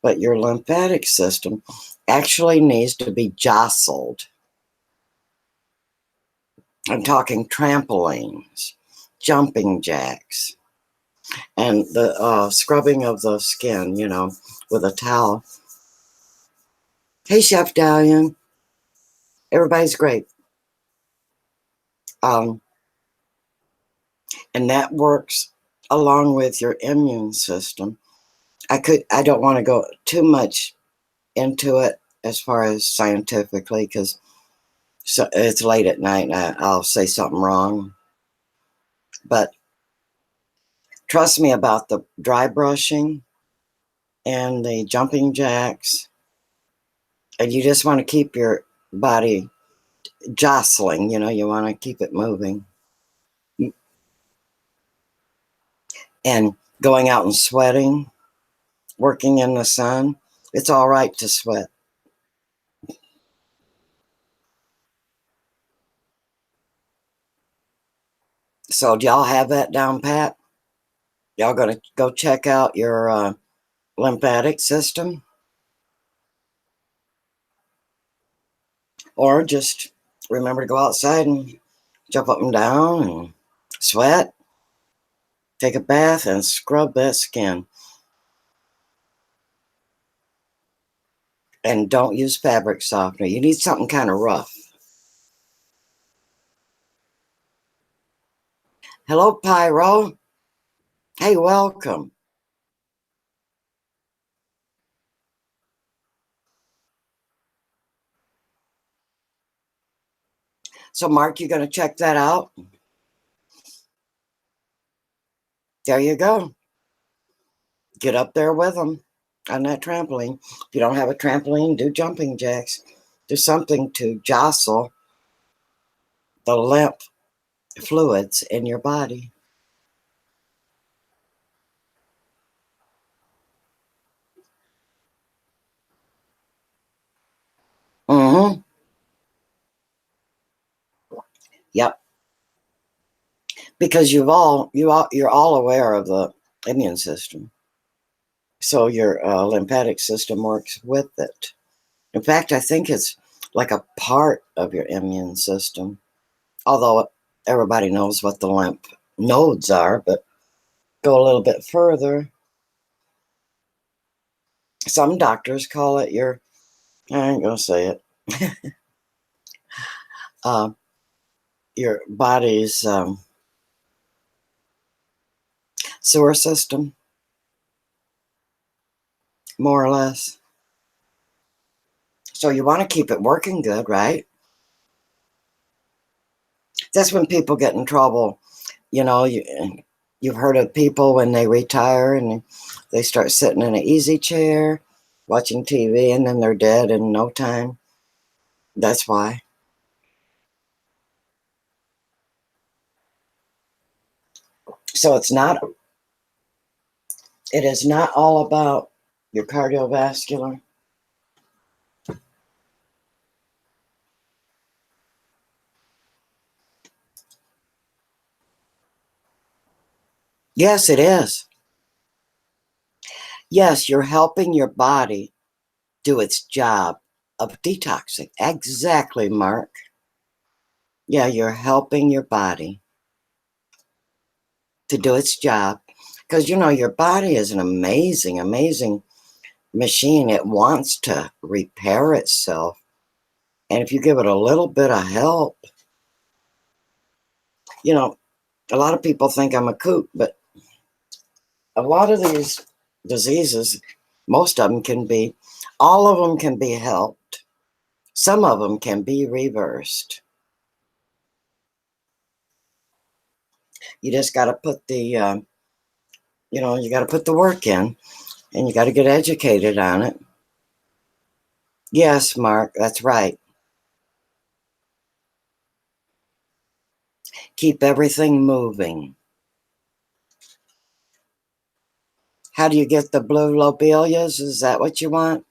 [SPEAKER 1] But your lymphatic system actually needs to be jostled. I'm talking trampolines, jumping jacks, and the scrubbing of the skin, with a towel. Hey, Chef Dalian. Everybody's great. Um, and that works along with your immune system. I don't want to go too much into it as far as scientifically, because So it's late at night and I'll say something wrong. But trust me about the dry brushing and the jumping jacks. And you just want to keep your body jostling, you want to keep it moving. And going out and sweating, working in the sun, it's all right to sweat. So do y'all have that down pat? Y'all gonna go check out your lymphatic system? Or just remember to go outside and jump up and down and sweat, take a bath, and scrub that skin. And don't use fabric softener. You need something kind of rough. Hello, Pyro. Hey, welcome. So, Mark, you going to check that out? There you go. Get up there with them on that trampoline. If you don't have a trampoline, do jumping jacks. Do something to jostle the lymph fluids in your body. Mm-hmm. Yep. Because you're all aware of the immune system. So your lymphatic system works with it. In fact, I think it's like a part of your immune system. Although everybody knows what the lymph nodes are, but go a little bit further. Some doctors call it I ain't gonna say it, uh, your body's sewer system, more or less. So you want to keep it working good, right? That's when people get in trouble. You've heard of people when they retire and they start sitting in an easy chair, watching TV, and then they're dead in no time. That's why. So it is not all about your cardiovascular. Yes, it is. Yes, you're helping your body do its job of detoxing. Exactly, Mark. Yeah, you're helping your body to do its job. Because, your body is an amazing, amazing machine. It wants to repair itself. And if you give it a little bit of help, you know, a lot of people think I'm a kook, but a lot of these diseases, most of them all of them can be helped. Some of them can be reversed. You just got to put you got to put the work in and you got to get educated on it. Yes, Mark, that's right. Keep everything moving. How do you get the blue lobelias? Is that what you want?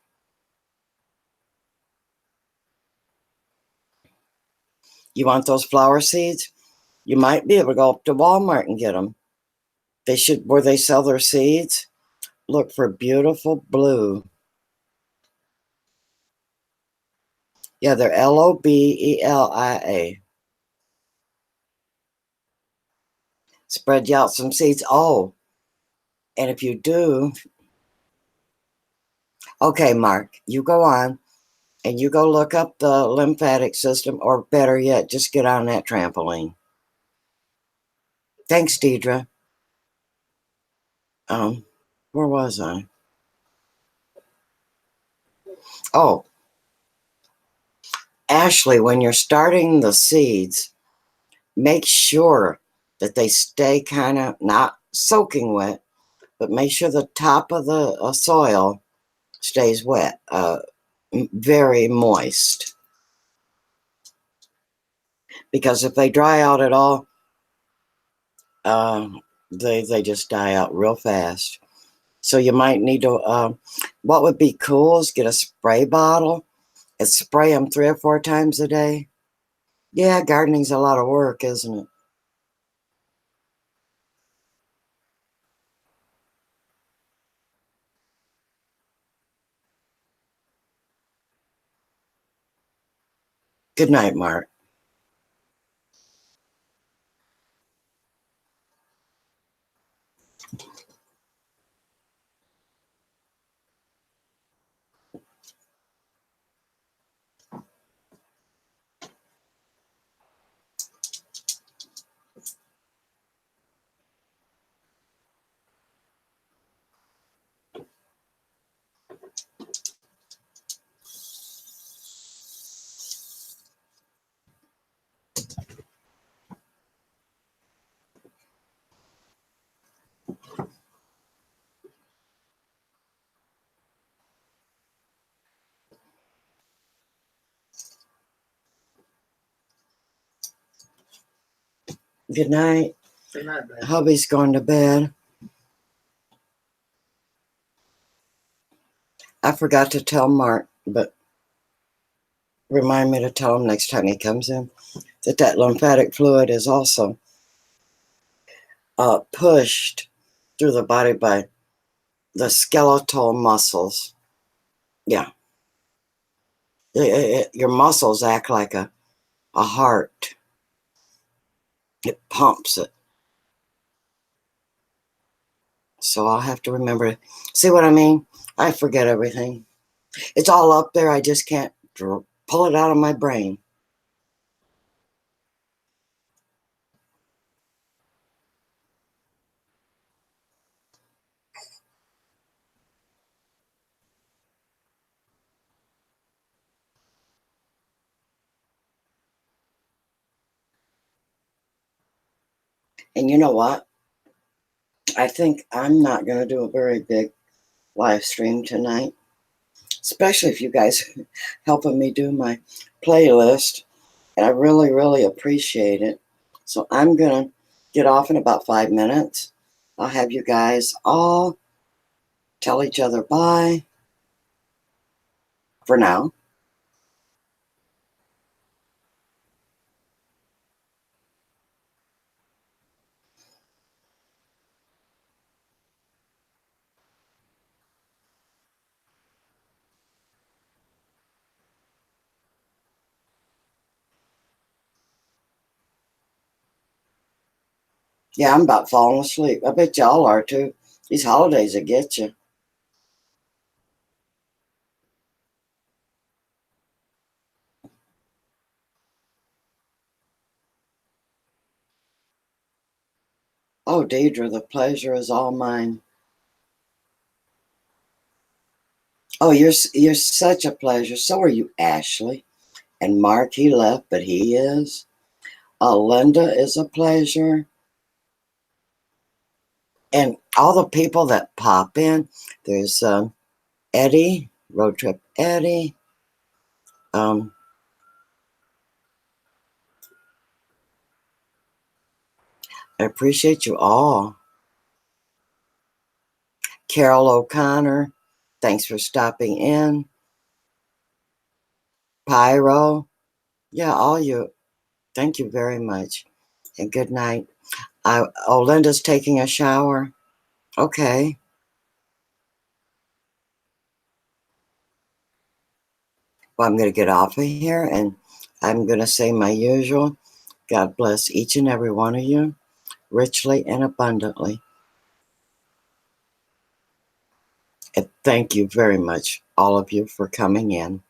[SPEAKER 1] You want those flower seeds? You might be able to go up to Walmart and get them. Where they sell their seeds, look for beautiful blue. Yeah, they're Lobelia. Spread you out some seeds. Oh, and if you do, okay, Mark, you go on and you go look up the lymphatic system, or better yet, just get on that trampoline. Thanks, Deidre. Where was I? Oh, Ashley, when you're starting the seeds, make sure that they stay kind of not soaking wet, but make sure the top of the soil stays wet, very moist. Because if they dry out at all, uh, they just die out real fast. So you might need to, what would be cool is get a spray bottle and spray them 3 or 4 times a day. Yeah, gardening's a lot of work, isn't it? Good night, Mark. Good night.
[SPEAKER 3] Good night, babe.
[SPEAKER 1] Hubby's going to bed. I forgot to tell Mark, but remind me to tell him next time he comes in that lymphatic fluid is also pushed through the body by the skeletal muscles. Yeah. Your muscles act like a heart. It pumps it. So I'll have to remember. See what I mean? I forget everything. It's all up there. I just can't pull it out of my brain. And you know what? I think I'm not going to do a very big live stream tonight, especially if you guys helping me do my playlist. And I really, really appreciate it. So I'm going to get off in about 5 minutes. I'll have you guys all tell each other bye for now. Yeah, I'm about falling asleep. I bet y'all are too. These holidays will get you. Oh, Deidre, the pleasure is all mine. Oh, you're such a pleasure. So are you, Ashley. And Mark, he left, but he is. Linda is a pleasure. And all the people that pop in. There's Eddie, Road Trip Eddie. I appreciate you all. Carol O'Connor, thanks for stopping in. Pyro, yeah, all you. Thank you very much. And good night. Linda's taking a shower. Okay. Well, I'm going to get off of here and I'm going to say my usual. God bless each and every one of you richly and abundantly. And thank you very much, all of you, for coming in.